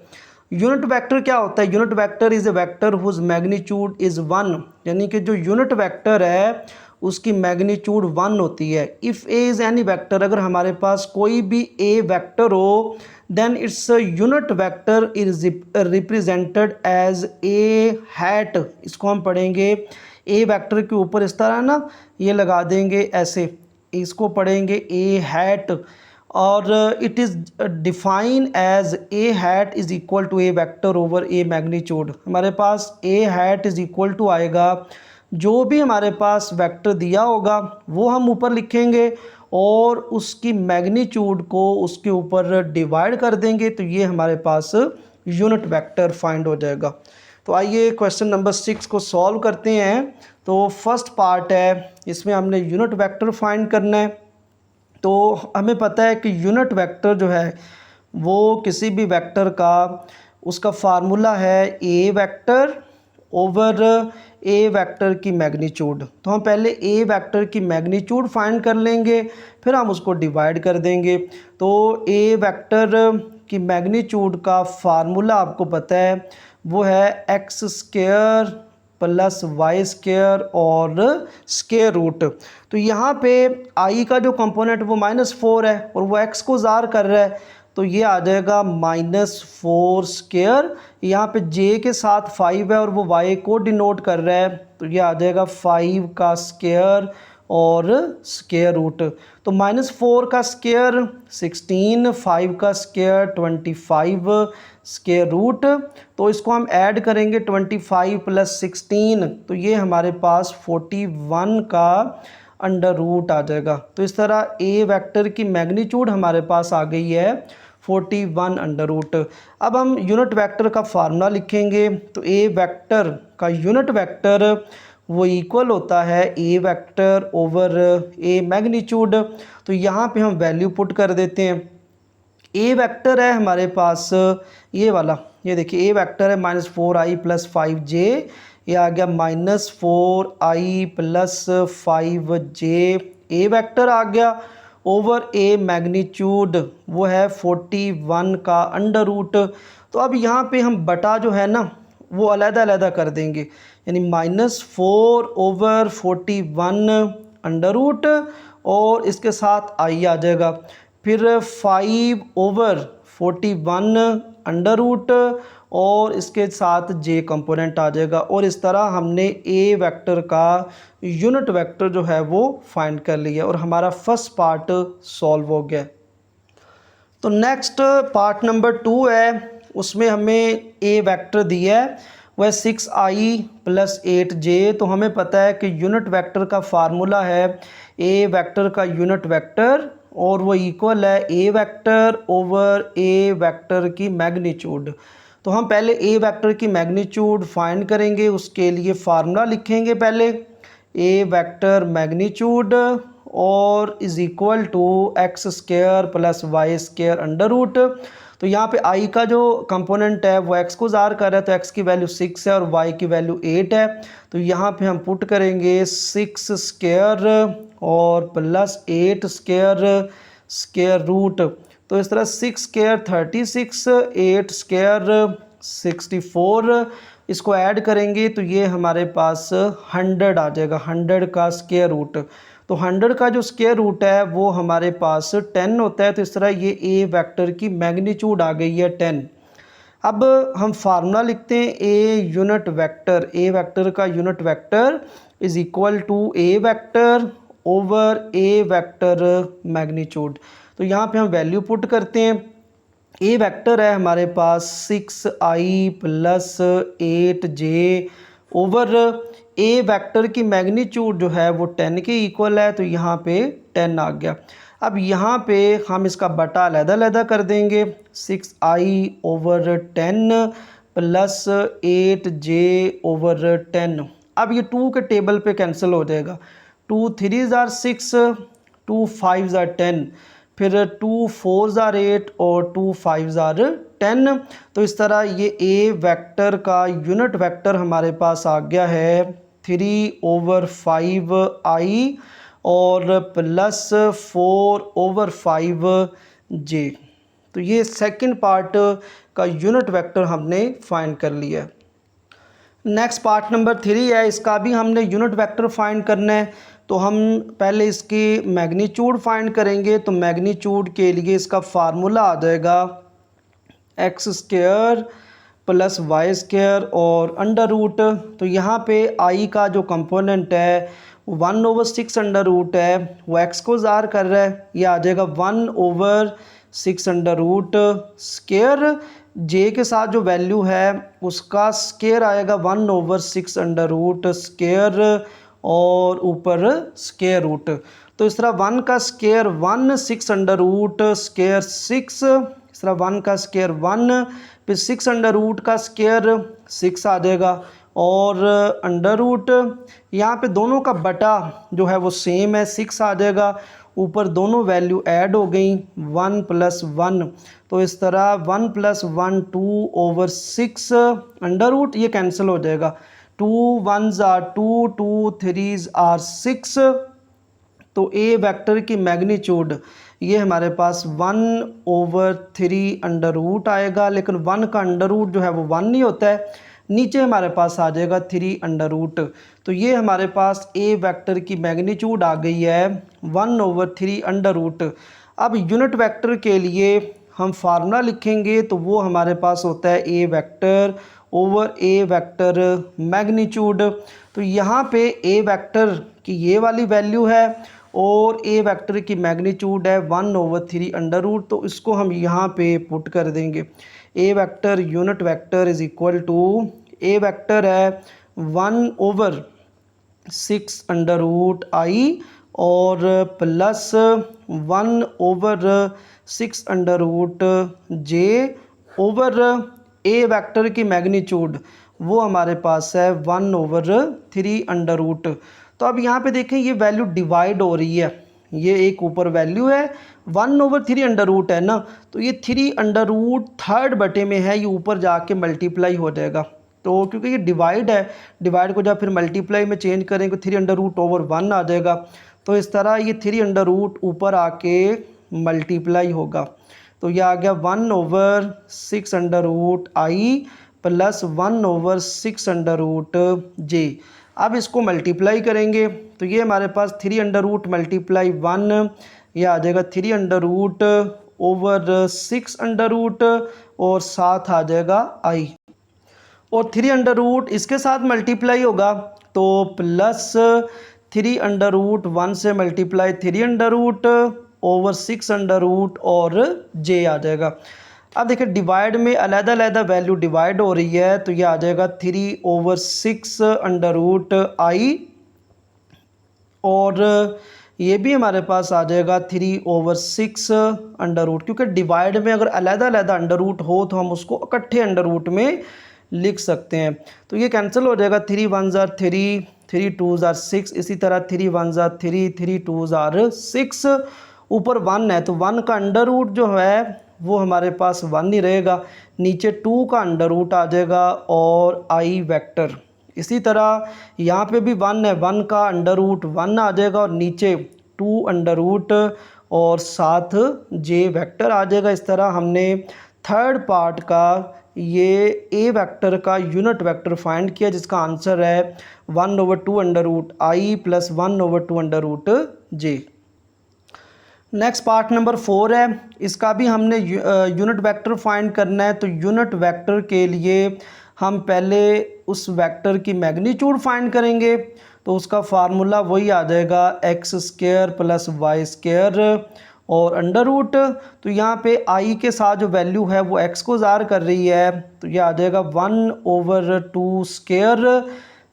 यूनिट वेक्टर क्या होता है? Unit vector is a vector whose magnitude is 1, यानी कि जो यूनिट वेक्टर है उसकी मैग्नीट्यूड 1 होती है। If A is any vector, अगर हमारे पास कोई भी ए वेक्टर हो then its unit vector is represented as A hat. इसको हम पढ़ेंगे ए वेक्टर के ऊपर इस तरह ना ये लगा देंगे ऐसे, इसको पढ़ेंगे ए हैट और it is define as A hat is equal to A vector over A magnitude. हमारे पास A hat is equal to आएगा जो भी हमारे पास वेक्टर दिया होगा वो हम ऊपर लिखेंगे और उसकी मैग्नीट्यूड को उसके ऊपर डिवाइड कर देंगे, तो ये हमारे पास यूनिट वेक्टर फाइंड हो जाएगा। तो आइए क्वेश्चन नंबर 6 को सॉल्व करते हैं। तो फर्स्ट पार्ट है, इसमें हमने यूनिट वेक्टर फाइंड करना है। तो हमें पता है कि यूनिट वेक्टर जो है वो किसी भी वेक्टर का उसका फार्मूला है A vector over A vector की मैग्नीट्यूड। तो हम पहले ए वेक्टर की मैग्नीट्यूड फाइंड कर लेंगे फिर हम उसको डिवाइड कर देंगे। तो ए वेक्टर की मैग्नीट्यूड का फार्मूला आपको पता है वो है X square plus Y square और स्क्वायर रूट। तो यहाँ पे आई का जो कंपोनेंट वो -4 है और वो एक्स को ज़ार कर रहा है, तो ये आ जाएगा -4 स्क्वायर। यहाँ पे जे के साथ 5 है और वो वाई को डिनोट कर रहा है, तो ये आ जाएगा 5 का स्क्वायर और स्क्वायर रूट। तो -4 का स्क्वायर 16, 5 का स्क्वायर 25 स्क्वायर रूट। तो इसको हम ऐड करेंगे 25 + 16, तो ये हमारे पास 41 का अंडर रूट आ जाएगा। तो इस तरह ए वेक्टर की मैग्नीट्यूड हमारे पास आ गई है 41 अंडर रूट। अब हम यूनिट वेक्टर का फार्मूला लिखेंगे। तो ए वेक्टर का यूनिट वेक्टर वो इक्वल होता है A vector over A magnitude. तो यहाँ पे हम वैल्यू पुट कर देते हैं। ए वेक्टर है हमारे पास ये वाला, ये देखिए ए वेक्टर है -4i + 5j, ये आ गया -4i + 5j ए वेक्टर आ गया ओवर ए मैग्नीट्यूड वो है 41 का अंडर रूट। तो अब यहाँ पे हम बटा जो है ना वो अलग-अलग कर देंगे, यानी -4/41 अंडर रूट और इसके साथ आई आ जाएगा, फिर 5/41 अंडर रूट और इसके साथ जे कंपोनेंट आ जाएगा। और इस तरह हमने ए वेक्टर का यूनिट वेक्टर जो है वो फाइंड कर लिया और हमारा फर्स्ट पार्ट सॉल्व हो गया। तो नेक्स्ट पार्ट नंबर 2 है, उसमें हमें ए वेक्टर दिया है वह 6i + 8j। तो हमें पता है कि यूनिट वेक्टर का फार्मूला है ए वेक्टर का यूनिट वेक्टर और वो इक्वल है A vector over A vector की मैग्नीट्यूड। तो हम पहले ए वेक्टर की मैग्नीट्यूड फाइंड करेंगे, उसके लिए फार्मूला लिखेंगे पहले ए वेक्टर मैग्नीट्यूड और is equal to x² + y² under root. तो यहाँ पे i का जो कंपोनेंट है वो x को ज़ाहिर कर रहा है, तो x की वैल्यू 6 है और y की वैल्यू 8 है। तो यहाँ पे हम पुट करेंगे 6² और +8² स्क्वायर रूट। तो इस तरह 6² 36, 8² 64, इसको ऐड करेंगे तो ये हमारे पास 100 आ जाएगा, 100 का स्क्वायर रूट। तो 100 का जो स्क्वायर रूट है वो हमारे पास 10 होता है। तो इस तरह ये ए वेक्टर की मैग्नीट्यूड आ गई है 10। अब हम फार्मूला लिखते हैं A unit vector, A vector का unit vector is equal to A vector over A vector magnitude. तो यहाँ पे हम वैल्यू पुट करते हैं। ए वेक्टर है हमारे पास 6i + 8j over A vector की मैग्नीट्यूड जो है वो 10 के इक्वल है। तो यहाँ पे 10 आ गया। अब यहाँ पे हम इसका बटा अलग-अलग कर देंगे, 6i ओवर 10 + 8j ओवर 10। अब ये 2 के टेबल पे कैंसिल हो जाएगा, 2 3s are 6, 2 5s are 10, फिर 2 4s are 8 और 2 5s are 10। तो इस तरह ये ए वेक्टर का यूनिट वेक्टर हमारे पास आ गया है 3/5i और +4/5j। तो ये सेकंड पार्ट का यूनिट वेक्टर हमने फाइंड कर लिया है। नेक्स्ट पार्ट नंबर 3 है, इसका भी हमने यूनिट वेक्टर फाइंड करना है। तो हम पहले इसकी मैग्नीट्यूड फाइंड करेंगे। तो मैग्नीट्यूड के लिए इसका फार्मूला आ जाएगा x² + y² और अंडर रूट। तो यहाँ पे i का जो कंपोनेंट है 1/6 अंडर रूट है, वो x को ज़ाहिर कर रहा है, ये आ जाएगा 1/6 अंडर रूट स्क्वायर। j के साथ जो वैल्यू है उसका स्क्वायर आएगा 1/6 अंडर रूट स्क्वायर और ऊपर स्क्वायर रूट। तो इस तरह 1 का स्क्वायर 1, 6 अंडर रूट स्क्वायर 6, इस तरह 1 का स्क्वायर 1, फिर 6 अंडर रूट का स्क्वायर 6 आ जाएगा और अंडर रूट यहाँ पे दोनों का बटा जो है वो सेम है, 6 आ जाएगा। ऊपर दोनों वैल्यू ऐड हो गई 1 + 1। तो इस तरह 1 + 1 2/6 अंडर रूट, ये कैंसिल हो जाएगा, 2 1s are 2, 2 3s are 6। तो ए वेक्टर की मैग्नीट्यूड ये हमारे पास 1/3 अंडर रूट आएगा, लेकिन 1 का अंडर रूट जो है वो 1 नहीं होता है, नीचे हमारे पास आ जाएगा 3 अंडर रूट। तो ये हमारे पास ए वेक्टर की मैग्नीट्यूड आ गई है 1/3 अंडर रूट। अब यूनिट वेक्टर के लिए हम फार्मूला लिखेंगे, तो वो हमारे पास होता है A vector over A vector magnitude. तो यहाँ पे ए वेक्टर की ये वाली वैल्यू है और ए वेक्टर की मैग्नीट्यूड है 1/3 अंडर रूट। तो इसको हम यहाँ पे पुट कर देंगे, A vector unit vector is equal to, A vector है 1/6 अंडर रूट आई और +1/6 under root J over A vector की मैग्नीट्यूड वो हमारे पास है 1/3 अंडर रूट। तो अब यहाँ पे देखें ये वैल्यू डिवाइड हो रही है, ये एक ऊपर वैल्यू है 1/3 अंडर रूट है ना, तो ये 3 अंडर रूट थर्ड बटे में है, ये ऊपर जाके मल्टीप्लाई हो जाएगा। तो क्योंकि ये डिवाइड है, डिवाइड को जब फिर मल्टीप्लाई में चेंज करेंगे 3 अंडर रूट ओवर 1 आ जाएगा। तो इस तरह ये 3 अंडर रूट ऊपर आके मल्टीप्लाई होगा। तो ये आ गया 1/6 under root I + 1/6 under root J. अब इसको मल्टीप्लाई करेंगे तो ये हमारे पास 3 अंडर रूट मल्टीप्लाई 1, यह आ जाएगा 3 under root over 6 under root और साथ आ जाएगा आई, और 3 अंडर रूट इसके साथ मल्टीप्लाई होगा तो प्लस 3 अंडर रूट 1 से multiply 3 under root over 6 under root और जे आ जाएगा। अब देखिए डिवाइड में अलग-अलग वैल्यू डिवाइड हो रही है तो ये आ जाएगा 3 ओवर 6 अंडर रूट आई, और ये भी हमारे पास आ जाएगा 3 ओवर 6 अंडर रूट, क्योंकि डिवाइड में अगर अलग-अलग अंडर रूट हो तो हम उसको इकट्ठे अंडर रूट में लिख सकते हैं। तो ये कैंसिल हो जाएगा, 3 1 जार 3, 3 2 जार 6, इसी तरह 3 1 जार 3, 3 2 जार 6, ऊपर 1 है तो 1 का अंडर रूट जो है वो हमारे पास 1 ही रहेगा, नीचे 2 का अंडर रूट आ जाएगा और आई वेक्टर। इसी तरह यहाँ पे भी 1 है, 1 का अंडर रूट 1 आ जाएगा और नीचे 2 अंडर रूट और साथ जे वेक्टर आ जाएगा। इस तरह हमने थर्ड पार्ट का ये ए वेक्टर का यूनिट वेक्टर फाइंड किया जिसका आंसर है 1 over 2 under root I plus 1 over 2 under root J. Next part number 4 है, इसका भी हमने यूनिट वेक्टर फाइंड करना है। तो यूनिट वेक्टर के लिए हम पहले उस वेक्टर की मैग्नीट्यूड फाइंड करेंगे, तो उसका फार्मूला वही आ जाएगा X square plus Y square और अंडर रूट। तो यहाँ पे आई के साथ जो वैल्यू है वो एक्स को ज़ाहिर कर रही है तो ये आ जाएगा 1 ओवर 2 स्क्वायर,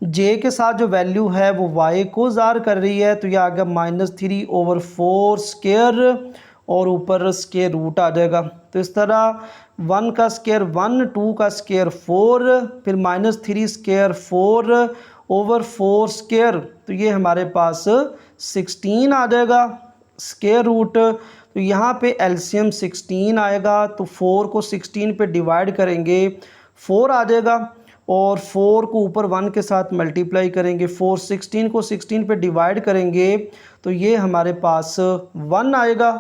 जे के साथ जो वैल्यू है वो वाई को ज़ाहिर कर रही है तो ये आ गया -3 ओवर 4 स्क्वायर और ऊपर स्क्वायर रूट आ जाएगा। तो इस तरह 1 का स्क्वायर 1, 2 का स्क्वायर 4, फिर -3 स्क्वायर 4 ओवर 4 स्क्वायर, तो ये हमारे पास 16 आ जाएगा स्क्वायर रूट। तो यहाँ पे एलसीएम 16 आएगा तो 4 को 16 पे डिवाइड करेंगे 4 आ जाएगा और 4 को ऊपर 1 के साथ मल्टीप्लाई करेंगे, 4 16 को 16 पे डिवाइड करेंगे तो ये हमारे पास 1 आएगा।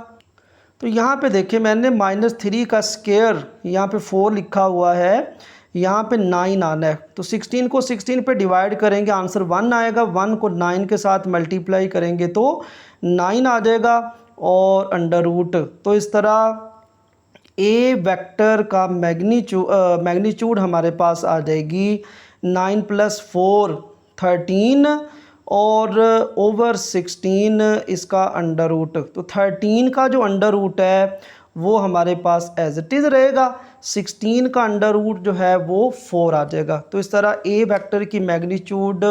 तो यहाँ पे देखिए मैंने -3 का स्क्वायर यहाँ पे 4 लिखा हुआ है, यहाँ पे 9 आना है तो 16 को 16 पे डिवाइड करेंगे आंसर 1 आएगा, 1 को 9 के साथ मल्टीप्लाई करेंगे तो 9 आ जाएगा और अंडर रूट। तो इस तरह ए वेक्टर का मैग्नीट्यूड हमारे पास आ जाएगी 9 + 4 13 और ओवर 16 इसका अंडर रूट। तो 13 का जो अंडर रूट है वो हमारे पास एज इट इज़ रहेगा, 16 का अंडर रूट जो है वो 4 आ जाएगा। तो इस तरह ए वेक्टर की मैग्नीट्यूड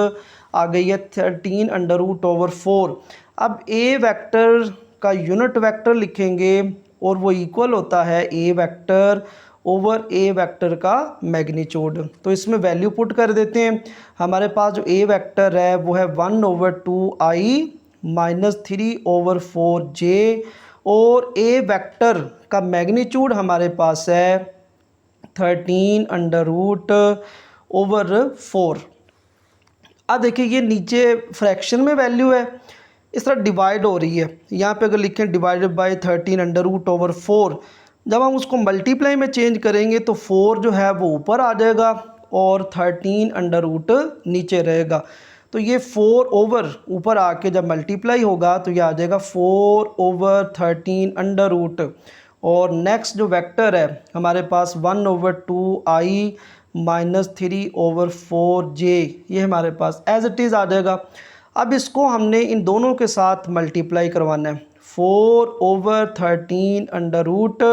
आ गई है 13 अंडर रूट ओवर 4। अब ए वेक्टर का यूनिट वेक्टर लिखेंगे और वो इक्वल होता है A vector over A vector का मैग्नीट्यूड। तो इसमें वैल्यू पुट कर देते हैं, हमारे पास जो ए वेक्टर है वो है 1 ओवर 2 आई -3 ओवर 4 जे और ए वेक्टर का मैग्नीट्यूड हमारे पास है 13 अंडर रूट ओवर 4। अब देखिए ये नीचे फ्रैक्शन में वैल्यू है, इस तरह डिवाइड हो रही है, यहाँ पे अगर लिखें divided by 13 under root over 4, जब हम उसको मल्टीप्लाई में चेंज करेंगे तो 4 जो है वो ऊपर आ जाएगा और 13 अंडर रूट नीचे रहेगा। तो ये 4 ओवर ऊपर आके जब मल्टीप्लाई होगा तो ये आ जाएगा 4 ओवर 13 अंडर रूट। और नेक्स्ट जो वेक्टर है हमारे पास 1 ओवर 2 आई -3 ओवर 4 जे, ये हमारे पास एज इट इज़ आ जाएगा। अब इसको हमने इन दोनों के साथ मल्टीप्लाई करवाना है, 4 over 13 under root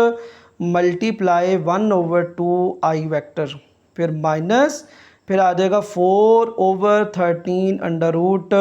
multiply 1 over 2 I vector, फिर माइनस, फिर आ जाएगा 4 over 13 under root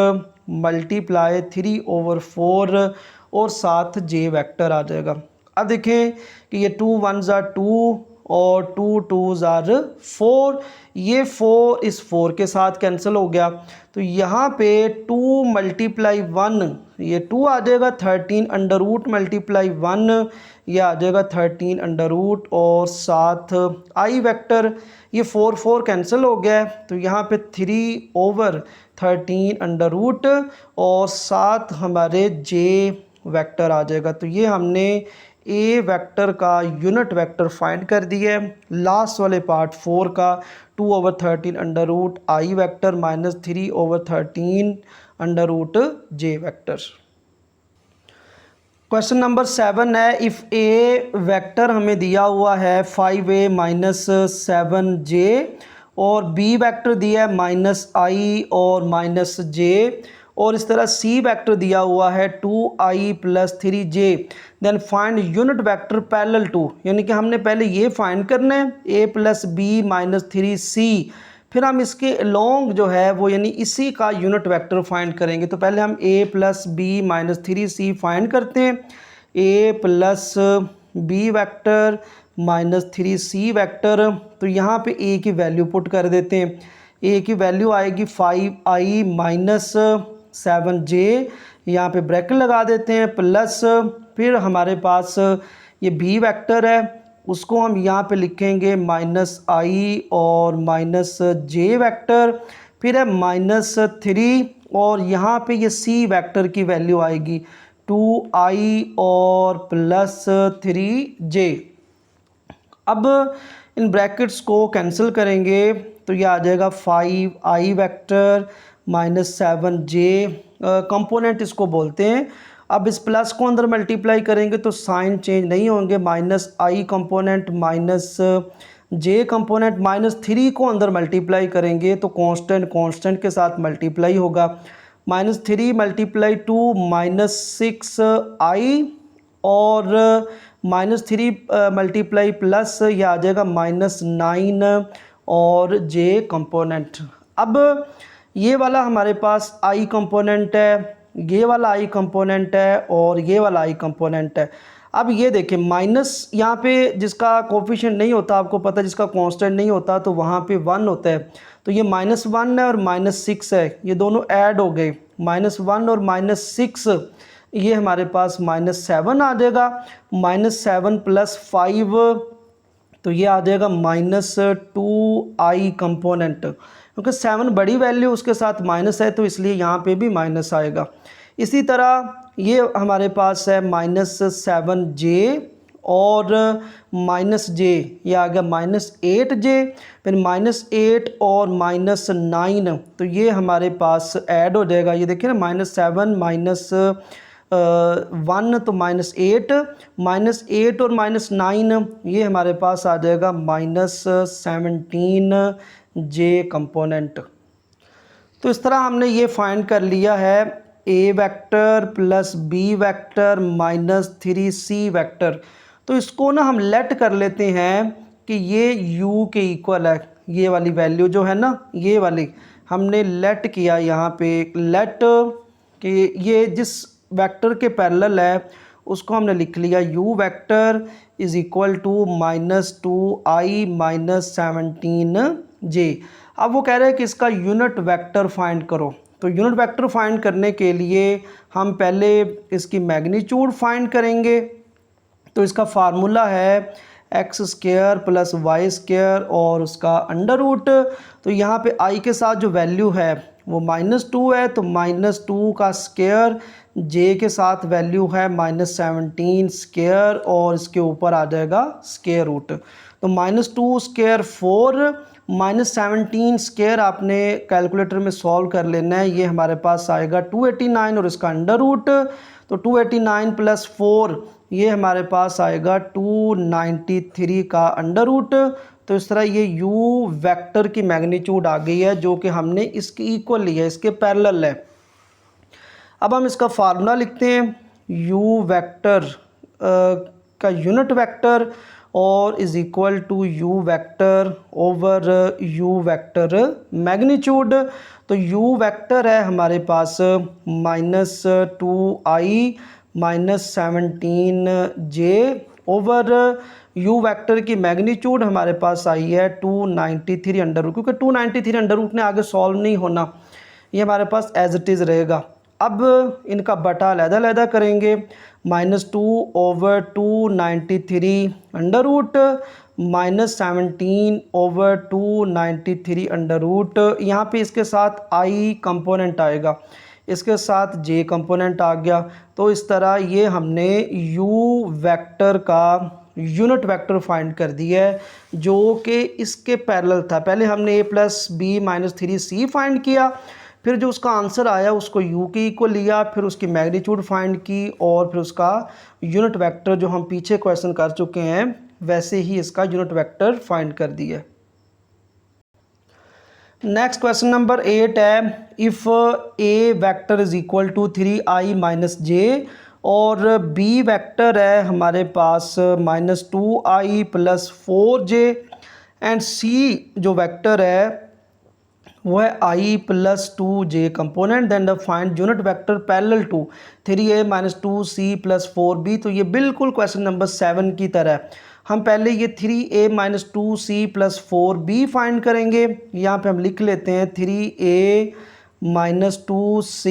multiply 3 over 4 और साथ जे वेक्टर आ जाएगा। अब देखें कि ये 2 1 ज़ार 2 और 2 2 ज़ार 4, ये 4 इस 4 के साथ कैंसिल हो गया तो यहाँ पे 2 × 1 ये 2 आ जाएगा, 13 अंडर रूट मल्टीप्लाई 1 ये आ जाएगा 13 अंडर रूट और साथ आई वेक्टर, ये 4 4 कैंसिल हो गया है तो यहाँ पे 3 ओवर 13 अंडर रूट और साथ हमारे जे वेक्टर आ जाएगा। तो ये हमने ए वेक्टर का यूनिट वेक्टर फाइंड कर दिया है। लास्ट वाले पार्ट 4 का 2 over 13 under root I vector -3 over 13 under root J vector. Question number 7 है, इफ़ ए वेक्टर हमें दिया हुआ है 5a माइनस 7j और बी वेक्टर दिया है -i और -j और इस तरह सी वेक्टर दिया हुआ है 2i + 3j, then find unit vector parallel to, यानी कि हमने पहले ये फाइंड करना है a + b - 3c, फिर हम इसके अलोंग जो है वो यानी इसी का यूनिट वेक्टर फाइंड करेंगे। तो पहले हम a + b - 3c फाइंड करते हैं। a + b vector -3c vector, तो यहाँ पे a की वैल्यू पुट कर देते हैं। a की वैल्यू आएगी 5i - 7j, यहाँ पे ब्रैकेट लगा देते हैं, प्लस फिर हमारे पास ये b वेक्टर है, उसको हम यहाँ पे लिखेंगे -i और -j वेक्टर, फिर है -3 और यहाँ पे ये c वेक्टर की वैल्यू आएगी 2i और +3j। अब इन ब्रैकेट्स को कैंसिल करेंगे तो ये आ जाएगा 5i वेक्टर -7j, कंपोनेंट इसको बोलते हैं। अब इस प्लस को अंदर मल्टीप्लाई करेंगे तो साइन चेंज नहीं होंगे, -i कंपोनेंट -j कंपोनेंट, -3 को अंदर मल्टीप्लाई करेंगे तो कांस्टेंट के साथ मल्टीप्लाई होगा, -3 × 2 -6i और -3 मल्टीप्लाई प्लस ये आ जाएगा -9 और j कंपोनेंट। अब ये वाला हमारे पास i कंपोनेंट है, ये वाला i कंपोनेंट है और ये वाला i कंपोनेंट है। अब ये देखें माइनस यहाँ पे जिसका कोफिशिएंट नहीं होता, आपको पता है जिसका कांस्टेंट नहीं होता तो वहाँ पे 1 होता है, तो ये -1 है और -6 है, ये दोनों ऐड हो गए, -1 और -6, ये हमारे पास -7 आ जाएगा, -7 + 5 तो ये आ जाएगा -2i कंपोनेंट, क्योंकि 7 बड़ी वैल्यू उसके साथ माइनस है तो इसलिए यहाँ पे भी माइनस आएगा। इसी तरह ये हमारे पास है -7j और -j, ये आ गया -8j, फिर -8 और -9, तो ये हमारे पास ऐड हो जाएगा। ये देखिए ना, -7 -1 तो -8, -8 और -9 ये हमारे पास आ जाएगा -17j कंपोनेंट। तो इस तरह हमने ये फाइंड कर लिया है a vector + b vector -3c vector. तो इसको ना हम लेट कर लेते हैं कि ये u के इक्वल है, ये वाली वैल्यू जो है ना, ये वाली हमने लेट किया यहाँ पे, लेट कि ये जिस वेक्टर के पैरेलल है उसको हमने लिख लिया u वेक्टर = -2i - 17j। अब वो कह रहे हैं कि इसका यूनिट वेक्टर फाइंड करो। तो यूनिट वेक्टर फाइंड करने के लिए हम पहले इसकी मैग्नीट्यूड फाइंड करेंगे। तो इसका फार्मूला है x² + y² और उसका अंडर रूट। तो यहाँ पे i के साथ जो वैल्यू है वो -2 है, तो -2 का स्क्वायर, j के साथ वैल्यू है -17 स्क्वायर और इसके ऊपर आ जाएगा स्क्वायर रूट। तो -2 स्क्वायर 4, -17 स्क्वायर आपने कैलकुलेटर में सॉल्व कर लेना है, ये हमारे पास आएगा 289 और इसका अंडर रूट, तो 289 + 4 ये हमारे पास आएगा 293 का अंडर रूट। तो इस तरह ये u वेक्टर की मैग्नीट्यूड आ गई है जो कि हमने इसके इक्वल लिया है, इसके पैरेलल है। अब हम इसका फार्मूला लिखते हैं, u वेक्टर का यूनिट वेक्टर और = u vector over u vector magnitude. तो u वेक्टर है हमारे पास -2i - 17j over u vector की मैग्नीट्यूड हमारे पास आई है 293 अंडर रूट, क्योंकि 293 अंडर रूट ने आगे सॉल्व नहीं होना, ये हमारे पास एज इट इज़ रहेगा। अब इनका बटा अलग-अलग करेंगे, -2 over 293 under root -17 over 293 under root. यहाँ पे इसके साथ i कंपोनेंट आएगा, इसके साथ j कंपोनेंट आ गया। तो इस तरह ये हमने u वेक्टर का यूनिट वेक्टर फाइंड कर दिया है जो कि इसके पैरेलल था। पहले हमने a + b - 3c फाइंड किया, फिर जो उसका आंसर आया उसको u के इक्वल लिया, फिर उसकी मैग्नीट्यूड फाइंड की और फिर उसका यूनिट वेक्टर जो हम पीछे क्वेश्चन कर चुके हैं वैसे ही इसका यूनिट वेक्टर फाइंड कर दिया। नेक्स्ट क्वेश्चन नंबर 8 है, if A vector is equal to 3i minus J और बी वेक्टर है हमारे पास -2i प्लस 4j एंड सी जो वेक्टर है वो है i plus 2j component, then the find unit vector parallel to 3a minus 2c plus 4b। तो ये बिल्कुल क्वेश्चन नंबर 7 की तरह है। हम पहले ये 3a minus 2c plus 4b find करेंगे। यहाँ पे हम लिख लेते हैं 3a minus 2c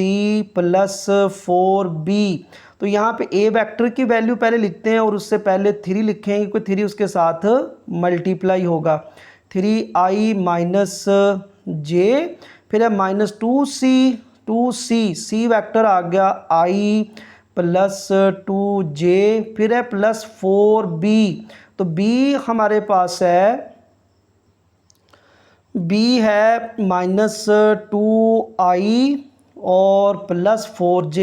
plus 4b। तो यहाँ पे a वेक्टर की वैल्यू पहले लिखते हैं और उससे पहले 3 लिखेंगे क्योंकि 3 उसके साथ मल्टीप्लाई होगा। 3i माइनस जे, फिर है -2c सी वेक्टर आ गया i प्लस 2j, फिर है प्लस 4b। तो b हमारे पास है -2i और प्लस 4j।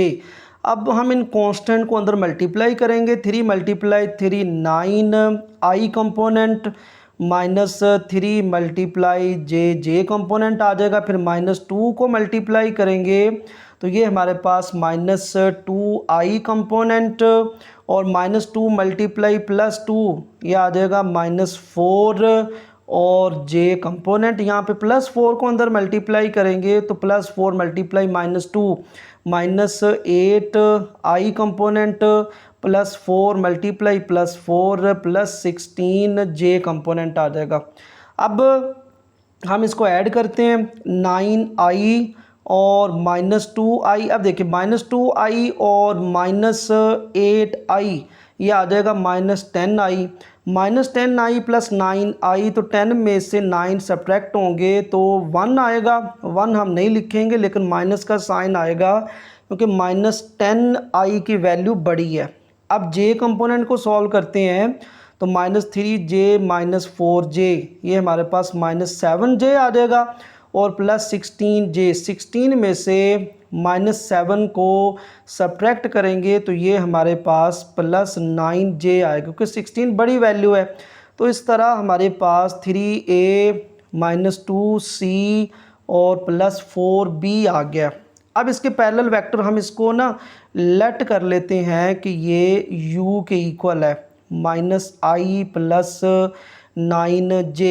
अब हम इन कांस्टेंट को अंदर मल्टीप्लाई करेंगे। 3 multiply 3 9 i component minus 3 multiply j component आ जाएगा। फिर -2 को मल्टीप्लाई करेंगे तो ये हमारे पास -2i कंपोनेंट और -2 मल्टीप्लाई +2 ये आ जाएगा -4 और j कंपोनेंट। यहाँ पे +4 को अंदर मल्टीप्लाई करेंगे तो +4 multiply -2 -8i component plus 4 multiply +4 plus 16 j component आ जाएगा। अब हम इसको ऐड करते हैं 9i और -2i। अब देखिए -2i और -8i ये आ जाएगा -10i। -10i प्लस 9i तो 10 में से 9 सब्ट्रैक्ट होंगे तो 1 आएगा। 1 हम नहीं लिखेंगे लेकिन माइनस का साइन आएगा क्योंकि -10i की वैल्यू बड़ी है। अब j कंपोनेंट को सॉल्व करते हैं तो -3j -4j ये हमारे पास -7j आ जाएगा और प्लस 16j। 16 में से -7 को सब्ट्रैक्ट करेंगे तो ये हमारे पास प्लस 9j आएगा क्योंकि 16 बड़ी वैल्यू है। तो इस तरह हमारे पास 3a -2c और प्लस 4b आ गया। अब इसके पैरेलल वेक्टर हम इसको ना लेट कर लेते हैं कि ये u के इक्वल है -i प्लस 9j।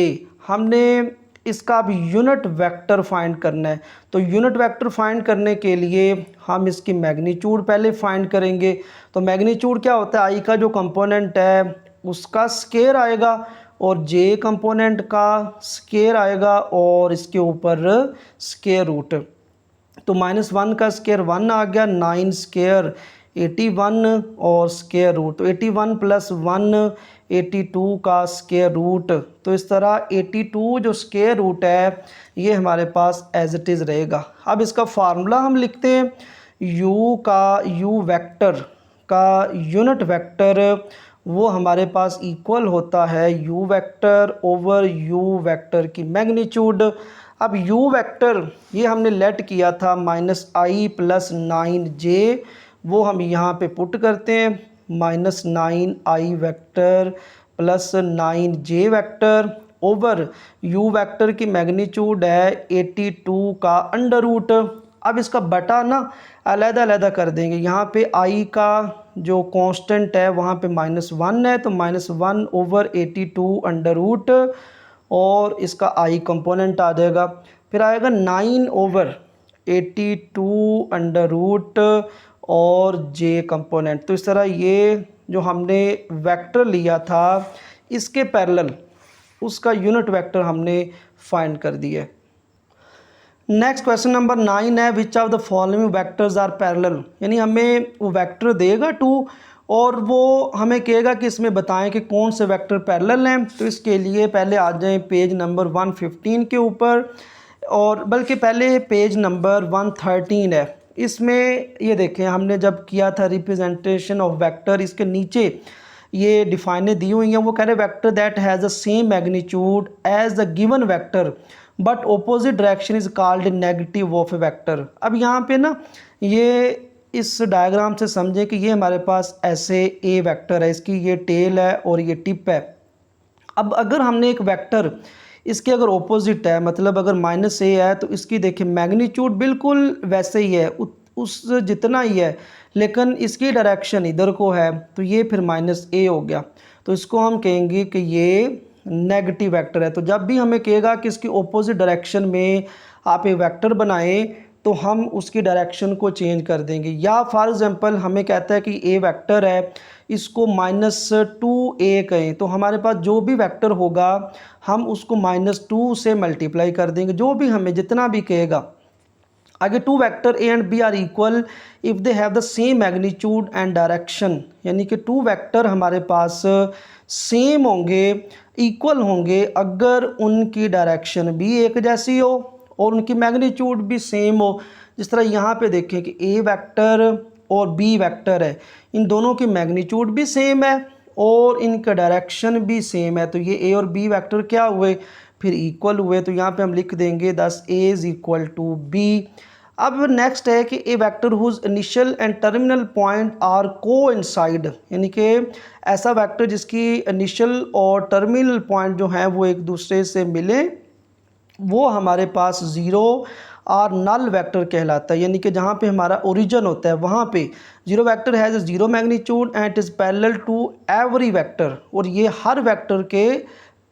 हमने इसका अब यूनिट वेक्टर फाइंड करना है। तो यूनिट वेक्टर फाइंड करने के लिए हम इसकी मैग्नीट्यूड पहले फाइंड करेंगे। तो मैग्नीट्यूड क्या होता है, i का जो कंपोनेंट है उसका स्केयर आएगा और j कंपोनेंट का स्केयर आएगा और इसके ऊपर स्केयर रूट। तो -1 का स्केयर 1 आ गया, 9 स्केयर 81 और स्केयर रूट। तो 81 प्लस 1 82 का स्केयर रूट। तो इस तरह 82 जो स्केयर रूट है ये हमारे पास एज इट इज़ रहेगा। अब इसका फार्मूला हम लिखते हैं। u वेक्टर का यूनिट वेक्टर वो हमारे पास इक्वल होता है u vector over u vector की मैग्नीट्यूड। अब u वेक्टर ये हमने लेट किया था -i प्लस 9j, वो हम यहाँ पे पुट करते हैं -9i vector plus 9j vector over u vector की मैग्नीट्यूड है 82 का अंडर रूट। अब इसका बटा ना अलग-अलग कर देंगे। यहाँ पे i का जो कांस्टेंट है वहाँ पे -1 है तो -1 ओवर 82 अंडर रूट और इसका i कंपोनेंट आ जाएगा। फिर आएगा 9 ओवर 82 अंडर रूट और j कंपोनेंट। तो इस तरह ये जो हमने वेक्टर लिया था इसके पैरेलल उसका यूनिट वेक्टर हमने फाइंड कर दिया। नेक्स्ट क्वेश्चन नंबर 9 है, which of the following vectors are parallel. यानी हमें वो वेक्टर देगा 2 और वो हमें कहेगा कि इसमें बताएं कि कौन से वेक्टर पैरेलल हैं। तो इसके लिए पहले आ जाएं पेज नंबर 115 के ऊपर, और बल्कि पहले पेज नंबर 113 है। इसमें ये देखें हमने जब किया था रिप्रेजेंटेशन ऑफ वेक्टर, इसके नीचे ये डिफाइनें दी हुई हैं। वो कह रहे vector that has the same magnitude as the given vector but opposite direction is called negative of a vector. अब यहाँ पे ना ये इस डायग्राम से समझें कि ये हमारे पास ऐसे ए वेक्टर है, इसकी ये टेल है और ये टिप है। अब अगर हमने एक वेक्टर इसके अगर ऑपोजिट है, मतलब अगर माइनस ए है, तो इसकी देखिए मैग्नीट्यूड बिल्कुल वैसे ही है, उस जितना ही है, लेकिन इसकी डायरेक्शन इधर को है, तो ये फिर माइनस ए हो गया। तो इसको हम कहेंगे कि ये नेगेटिव वेक्टर है। तो जब भी हमें कहेगा कि इसकी ऑपोजिट डायरेक्शन में आप एक वेक्टर बनाएं, तो हम उसकी डायरेक्शन को चेंज कर देंगे। या फॉर एग्जांपल हमें कहता है कि ए वेक्टर है, इसको -2a कहें, तो हमारे पास जो भी वेक्टर होगा हम उसको -2 से मल्टीप्लाई कर देंगे, जो भी हमें जितना भी कहेगा। आगे two vector A and B are equal if they have the same magnitude and direction, यानी कि टू वेक्टर हमारे पास सेम होंगे, इक्वल होंगे अगर उनकी डायरेक्शन भी एक जैसी हो और उनकी मैग्नीट्यूड भी सेम हो। जिस तरह यहाँ पे देखें कि ए वेक्टर और बी वेक्टर है, इन दोनों की मैग्नीट्यूड भी सेम है और इनका डायरेक्शन भी सेम है, तो ये ए और बी वेक्टर क्या हुए, फिर इक्वल हुए। तो यहाँ पे हम लिख देंगे thus a is equal to b. अब नेक्स्ट है कि a vector whose initial and terminal point are coincide, यानी कि ऐसा वेक्टर जिसकी इनिशियल और टर्मिनल पॉइंट जो हैं वो एक दूसरे से मिले, वो हमारे पास ज़ीरो और नल वेक्टर कहलाता है। यानी कि जहाँ पे हमारा ओरिजिन होता है वहाँ पे zero vector has zero magnitude and it is parallel to every vector, और ये हर वेक्टर के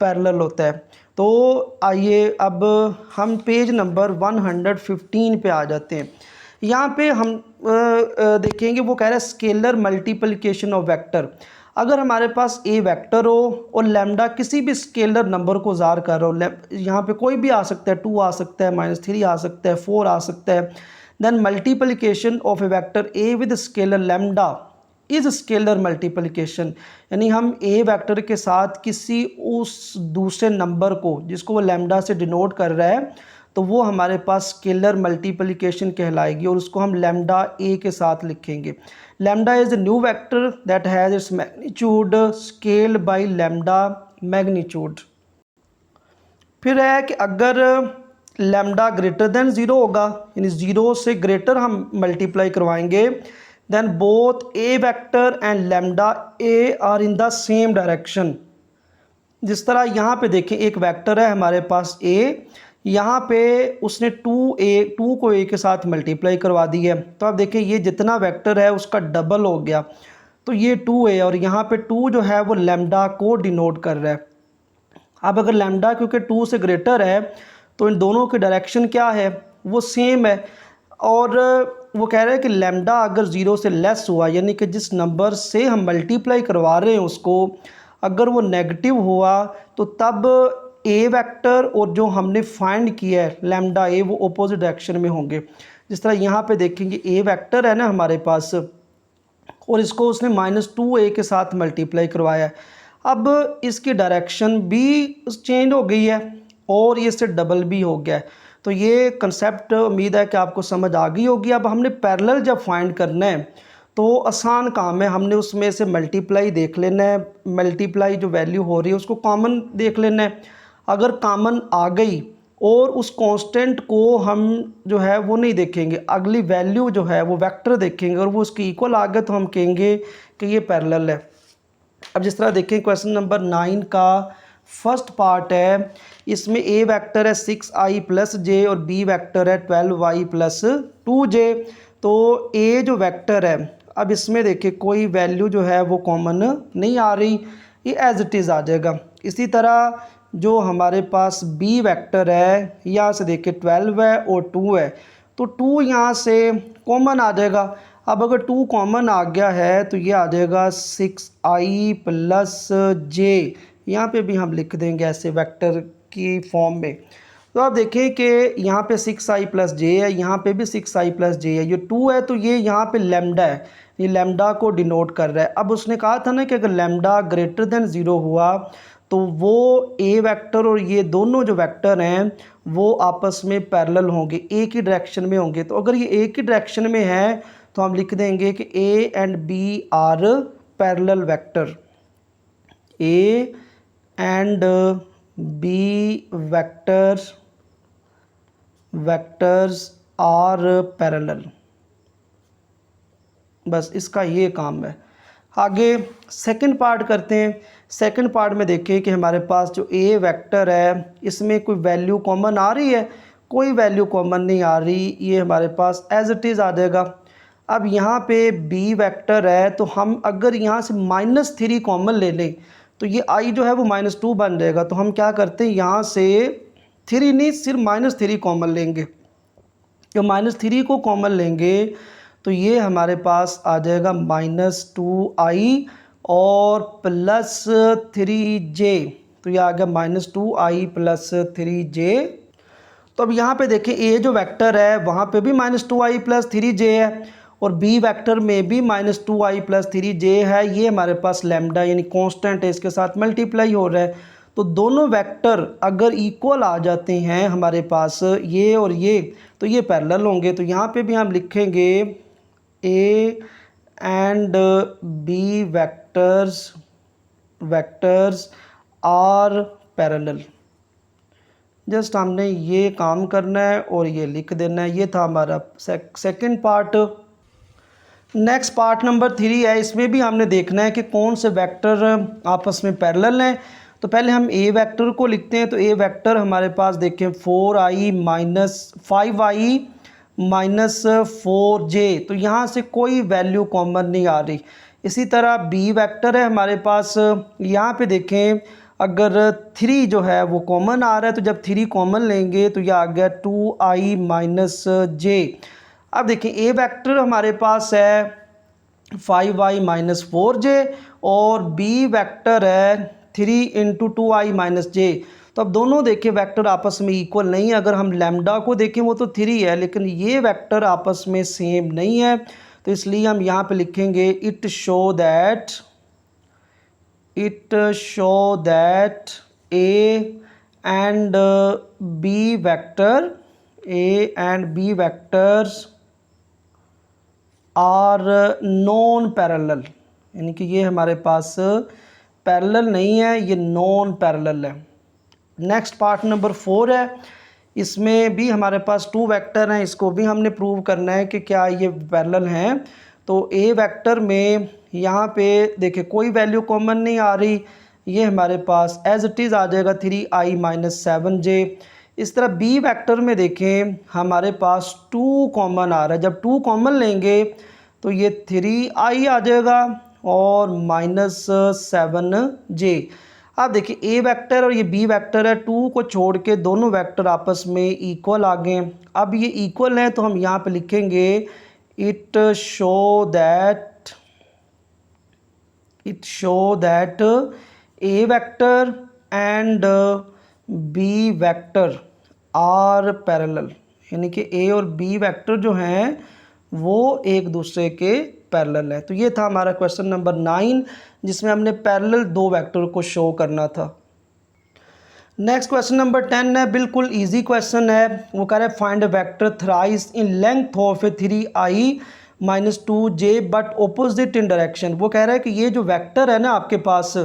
पैरेलल होता है। तो आइए अब हम पेज नंबर 115 पे आ जाते हैं। यहाँ पे हम देखेंगे, वो कह रहा है स्केलर मल्टीप्लिकेशन ऑफ वेक्टर। अगर हमारे पास ए वेक्टर हो और लैम्डा किसी भी स्केलर नंबर को ज़ार कर रहा हो, यहाँ पे कोई भी आ सकता है, 2 आ सकता है, -3 आ सकता है, 4 आ सकता है, then multiplication of a vector A with scalar lambda is scalar multiplication, यानी हम ए वेक्टर के साथ किसी उस दूसरे नंबर को जिसको वो लैम्डा से डिनोट कर रहा है, तो वो हमारे पास स्केलर मल्टीप्लिकेशन कहलाएगी और उसको हम लैम्डा ए के साथ लिखेंगे। Lambda is the new vector that has its magnitude scale by lambda magnitude. फिर है कि अगर लैम्डा ग्रेटर देन ज़ीरो होगा, यानी ज़ीरो से ग्रेटर हम मल्टीप्लाई करवाएंगे, then both A vector and lambda A are in the same direction. जिस तरह यहाँ पे देखें, एक वेक्टर है हमारे पास ए, यहाँ पे उसने 2 को ए के साथ मल्टीप्लाई करवा दी है, तो आप देखें ये जितना वेक्टर है उसका डबल हो गया, तो ये 2 है और यहाँ पे 2 जो है वो लैम्डा को डिनोट कर रहा है। अब अगर लैम्डा क्योंकि 2 से ग्रेटर है, तो इन दोनों की डायरेक्शन क्या है, वो सेम है। और वो कह रहे हैं कि लैम्डा अगर 0 से लेस हुआ, यानी कि जिस नंबर से हम मल्टीप्लाई करवा रहे हैं उसको अगर वो नेगेटिव हुआ, तो तब ए वेक्टर और जो हमने फाइंड किया है लैम्डा ए, वो अपोजिट डायरेक्शन में होंगे। जिस तरह यहाँ पे देखेंगे ए वेक्टर है ना हमारे पास, और इसको उसने -2a के साथ मल्टीप्लाई करवाया है। अब इसकी डायरेक्शन भी चेंज हो गई है और ये इससे डबल भी हो गया है। तो ये कंसेप्ट उम्मीद है कि आपको समझ आ गई होगी। अब हमने पैरेलल जब फाइंड करना है तो आसान काम है, हमने उसमें से मल्टीप्लाई देख लेना है, मल्टीप्लाई जो वैल्यू हो रही है उसको कॉमन देख लेना है। अगर कॉमन आ गई और उस कांस्टेंट को हम जो है वो नहीं देखेंगे, अगली वैल्यू जो है वो वेक्टर देखेंगे और वो उसकी इक्वल आ गए, तो हम कहेंगे कि ये पैरेलल है। अब जिस तरह देखें क्वेश्चन नंबर 9 का फर्स्ट पार्ट है, इसमें ए वेक्टर है 6i + j और बी वेक्टर है 12y + 2j। तो ए जो वेक्टर है, अब इसमें देखिए कोई वैल्यू जो है वो कॉमन नहीं आ रही, ये एज इट इज़ आ जाएगा। इसी तरह जो हमारे पास बी वेक्टर है, यहाँ से देखिए 12 है और 2 है, तो 2 यहाँ से कॉमन आ जाएगा। अब अगर 2 कॉमन आ गया है तो ये आ जाएगा 6i + j, यहाँ पे भी हम लिख देंगे ऐसे वेक्टर की फॉर्म में। तो आप देखें कि यहाँ पे 6i + j है, यहाँ पे भी 6i + j है, ये 2 है तो ये यहाँ पे लैम्डा है, ये लैम्डा को डिनोट कर रहा है। अब उसने कहा था ना कि अगर लैम्डा ग्रेटर देन 0 हुआ तो वो ए वेक्टर और ये दोनों जो वेक्टर हैं वो आपस में पैरेलल होंगे, एक ही डायरेक्शन में होंगे। तो अगर ये एक ही डायरेक्शन में है तो हम लिख देंगे कि A and B are parallel vector. A and B vectors are parallel. बस इसका ये काम है। आगे सेकंड पार्ट करते हैं। सेकंड पार्ट में देखें कि हमारे पास जो ए वेक्टर है इसमें कोई वैल्यू कॉमन आ रही है, कोई वैल्यू कॉमन नहीं आ रही, ये हमारे पास एज इट इज़ आ जाएगा। अब यहाँ पे बी वेक्टर है तो हम अगर यहाँ से -3 कॉमन ले लें तो ये आई जो है वो -2 बन जाएगा। तो हम क्या करते हैं, यहाँ से 3 नहीं सिर्फ -3 कॉमन लेंगे। जब -3 को कॉमन लेंगे तो ये हमारे पास आ जाएगा -2i और +3j। तो ये आ गया -2i + 3j। तो अब यहाँ पे देखें ए जो वेक्टर है वहाँ पे भी -2i + 3j है और बी वेक्टर में भी -2i + 3j है। ये हमारे पास लैम्डा यानी कांस्टेंट है, इसके साथ मल्टीप्लाई हो रहा है। तो दोनों वेक्टर अगर इक्वल आ जाते हैं हमारे पास ये और ये, तो ये पैरेलल होंगे। तो यहाँ पे भी हम लिखेंगे A and B vectors are parallel. Just हमने ये काम करना है और ये लिख देना है। ये था हमारा second part. Next part number 3 है। इसमें भी हमने देखना है कि कौन से वेक्टर आपस में पैरेलल हैं। तो पहले हम ए वेक्टर को लिखते हैं। तो ए वेक्टर हमारे पास देखें 4i - 5i - 4j, तो यहाँ से कोई वैल्यू कॉमन नहीं आ रही। इसी तरह बी वेक्टर है हमारे पास, यहाँ पे देखें अगर 3 जो है वो कॉमन आ रहा है तो जब 3 कॉमन लेंगे तो यह आ गया 2i - j। अब देखिए ए वेक्टर हमारे पास है 5i - 4j और बी वेक्टर है 3 × 2i - j। तो अब दोनों देखें वेक्टर आपस में इक्वल नहीं है। अगर हम लैम्डा को देखें वो तो 3 है, लेकिन ये वेक्टर आपस में सेम नहीं है। तो इसलिए हम यहाँ पे लिखेंगे it show that A and B vectors are non parallel, यानी कि ये हमारे पास पैरेलल नहीं है, ये नॉन पैरेलल है। नेक्स्ट पार्ट नंबर 4 है। इसमें भी हमारे पास 2 वेक्टर हैं, इसको भी हमने प्रूव करना है कि क्या ये पैरेलल हैं। तो ए वेक्टर में यहाँ पे देखिए कोई वैल्यू कॉमन नहीं आ रही, ये हमारे पास एज इट इज़ आ जाएगा 3i - 7j। इस तरह बी वेक्टर में देखें हमारे पास 2 कॉमन आ रहा है। जब 2 कॉमन लेंगे तो ये 3i आ जाएगा और -7j। अब देखिए ए वेक्टर और ये बी वेक्टर है, 2 को छोड़ के दोनों वेक्टर आपस में इक्वल आ गए। अब ये इक्वल है तो हम यहाँ पे लिखेंगे it show that A vector and B vector are parallel, यानी कि ए और बी वेक्टर जो हैं वो एक दूसरे के पैरेलल है। तो ये था हमारा क्वेश्चन नंबर 9 जिसमें हमने पैरेलल 2 वेक्टर को शो करना था। नेक्स्ट क्वेश्चन नंबर 10 है, बिल्कुल इजी क्वेश्चन है। वो कह रहा है find a vector thrice in length of 3i - 2j but opposite in direction. वो कह रहा है कि ये जो वेक्टर है ना आपके पास,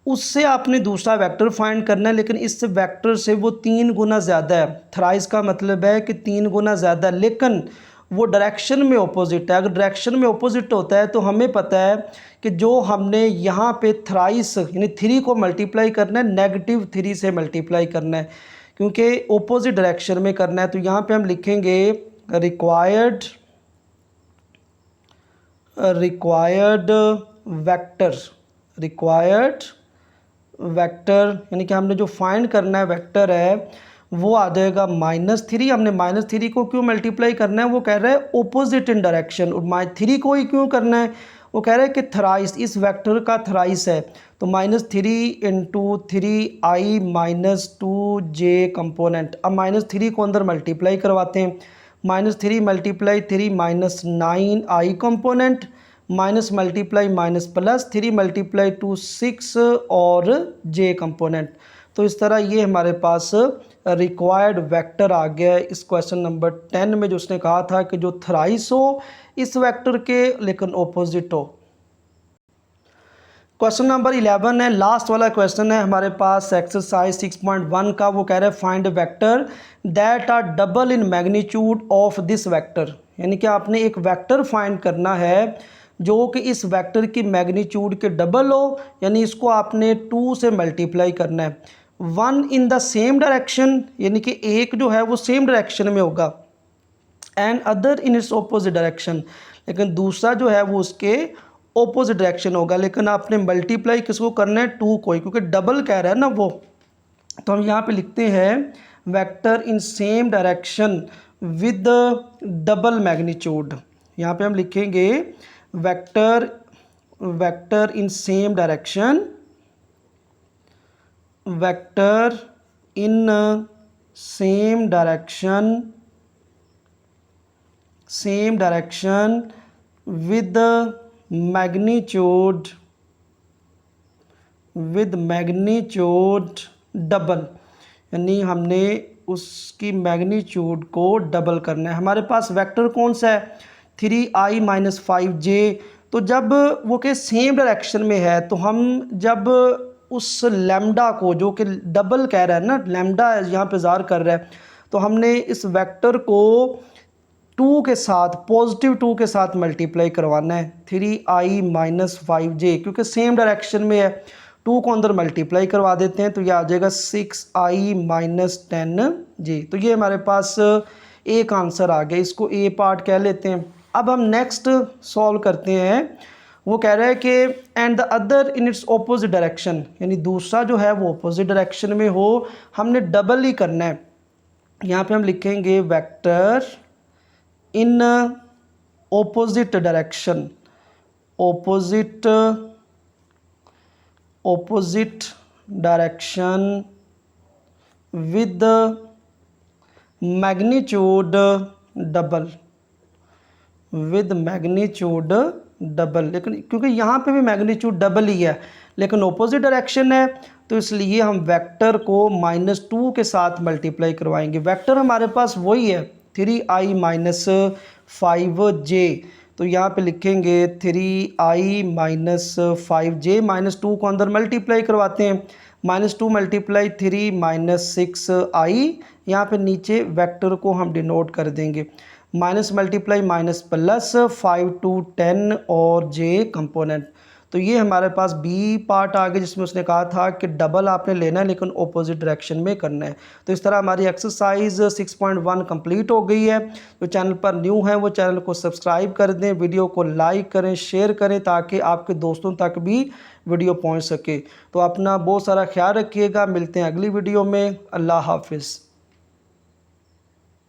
उससे आपने दूसरा वेक्टर फाइंड करना है, लेकिन इस वेक्टर से वो 3 गुना ज़्यादा है। थ्राइस का मतलब है कि 3 गुना ज़्यादा, लेकिन वो डायरेक्शन में ऑपोजिट है। अगर डायरेक्शन में ऑपोजिट होता है तो हमें पता है कि जो हमने यहाँ पे थ्राइस यानी 3 को मल्टीप्लाई करना है, -3 से मल्टीप्लाई करना है, क्योंकि ऑपोजिट डायरेक्शन में करना है। तो यहाँ पे हम लिखेंगे रिक्वायर्ड वेक्टर, यानी कि हमने जो फाइंड करना है वेक्टर है वो आ जाएगा -3। हमने -3 को क्यों मल्टीप्लाई करना है, वो कह रहा है ऑपोजिट इन डायरेक्शन। और -3 को ही क्यों करना है, वो कह रहा है कि थ्राइस, इस वेक्टर का थ्राइस है। तो -3 × 3i - 2j कंपोनेंट। अब -3 को अंदर मल्टीप्लाई करवाते हैं, -3 × 3 -9i component, minus multiply minus plus 3 × 2 6 और j कंपोनेंट। तो इस तरह ये हमारे पास रिक्वायर्ड वेक्टर आ गया है इस क्वेश्चन नंबर 10 में, जो उसने कहा था कि जो थ्राइस हो इस वेक्टर के लेकिन ऑपोजिट हो। क्वेश्चन नंबर 11 है, लास्ट वाला क्वेश्चन है हमारे पास एक्सरसाइज 6.1 का। वो कह रहा है find vector that are double in magnitude of this vector, यानी कि आपने एक वेक्टर फाइंड करना है जो कि इस वेक्टर की मैग्नीट्यूड के डबल हो, यानी इसको आपने 2 से मल्टीप्लाई करना है। 1 इन द सेम डायरेक्शन, यानी कि एक जो है वो सेम डायरेक्शन में होगा, and other in its opposite direction, लेकिन दूसरा जो है वो उसके ऑपोजिट डायरेक्शन होगा। लेकिन आपने मल्टीप्लाई किसको करना है, 2 को, क्योंकि डबल कह रहा है ना वो। तो हम यहाँ पे लिखते हैं vector in same direction with double magnitude. यहाँ पे हम लिखेंगे vector in same direction, vector in same direction with magnitude double, यानी हमने उसकी मैग्नीट्यूड को डबल करना है। हमारे पास वेक्टर कौन सा है, 3i - 5j। तो जब वो के सेम डायरेक्शन में है तो हम जब उस लैम्डा को, जो कि डबल कह रहा है ना, लैम्डा यहाँ पे ज़ाहिर कर रहा है, तो हमने इस वेक्टर को 2 के साथ, पॉजिटिव 2 के साथ मल्टीप्लाई करवाना है। 3i - 5j, क्योंकि सेम डायरेक्शन में है, 2 को अंदर मल्टीप्लाई करवा देते हैं तो ये आ जाएगा 6i - 10j। तो ये हमारे पास एक आंसर आ गया, इसको ए पार्ट कह लेते हैं। अब हम नेक्स्ट सॉल्व करते हैं। वो कह रहा है कि and the other in its opposite direction, यानी दूसरा जो है वो ऑपोजिट डायरेक्शन में हो, हमने डबल ही करना है। यहाँ पे हम लिखेंगे vector in opposite direction, opposite direction with magnitude double, लेकिन क्योंकि यहाँ पे भी मैग्नीट्यूड डबल ही है लेकिन ऑपोजिट डायरेक्शन है, तो इसलिए हम वेक्टर को -2 के साथ मल्टीप्लाई करवाएंगे। वेक्टर हमारे पास वही है 3i - 5j, तो यहाँ पे लिखेंगे 3i - 5j, -2 को अंदर मल्टीप्लाई करवाते हैं, -2 × 3 - 6i। यहाँ पे नीचे वेक्टर को हम डिनोट कर देंगे, minus multiply minus plus, 5 to 10 और j कंपोनेंट। तो ये हमारे पास बी पार्ट आ गया जिसमें उसने कहा था कि डबल आपने लेना है लेकिन ऑपोजिट डायरेक्शन में करना है। तो इस तरह हमारी एक्सरसाइज 6.1 कंप्लीट हो गई है। जो चैनल पर न्यू है वो चैनल को सब्सक्राइब कर दें, वीडियो को लाइक करें, शेयर करें ताकि आपके दोस्तों तक भी वीडियो पहुँच सके। तो अपना बहुत सारा ख्याल रखिएगा, मिलते हैं अगली वीडियो में। अल्लाह हाफिज़।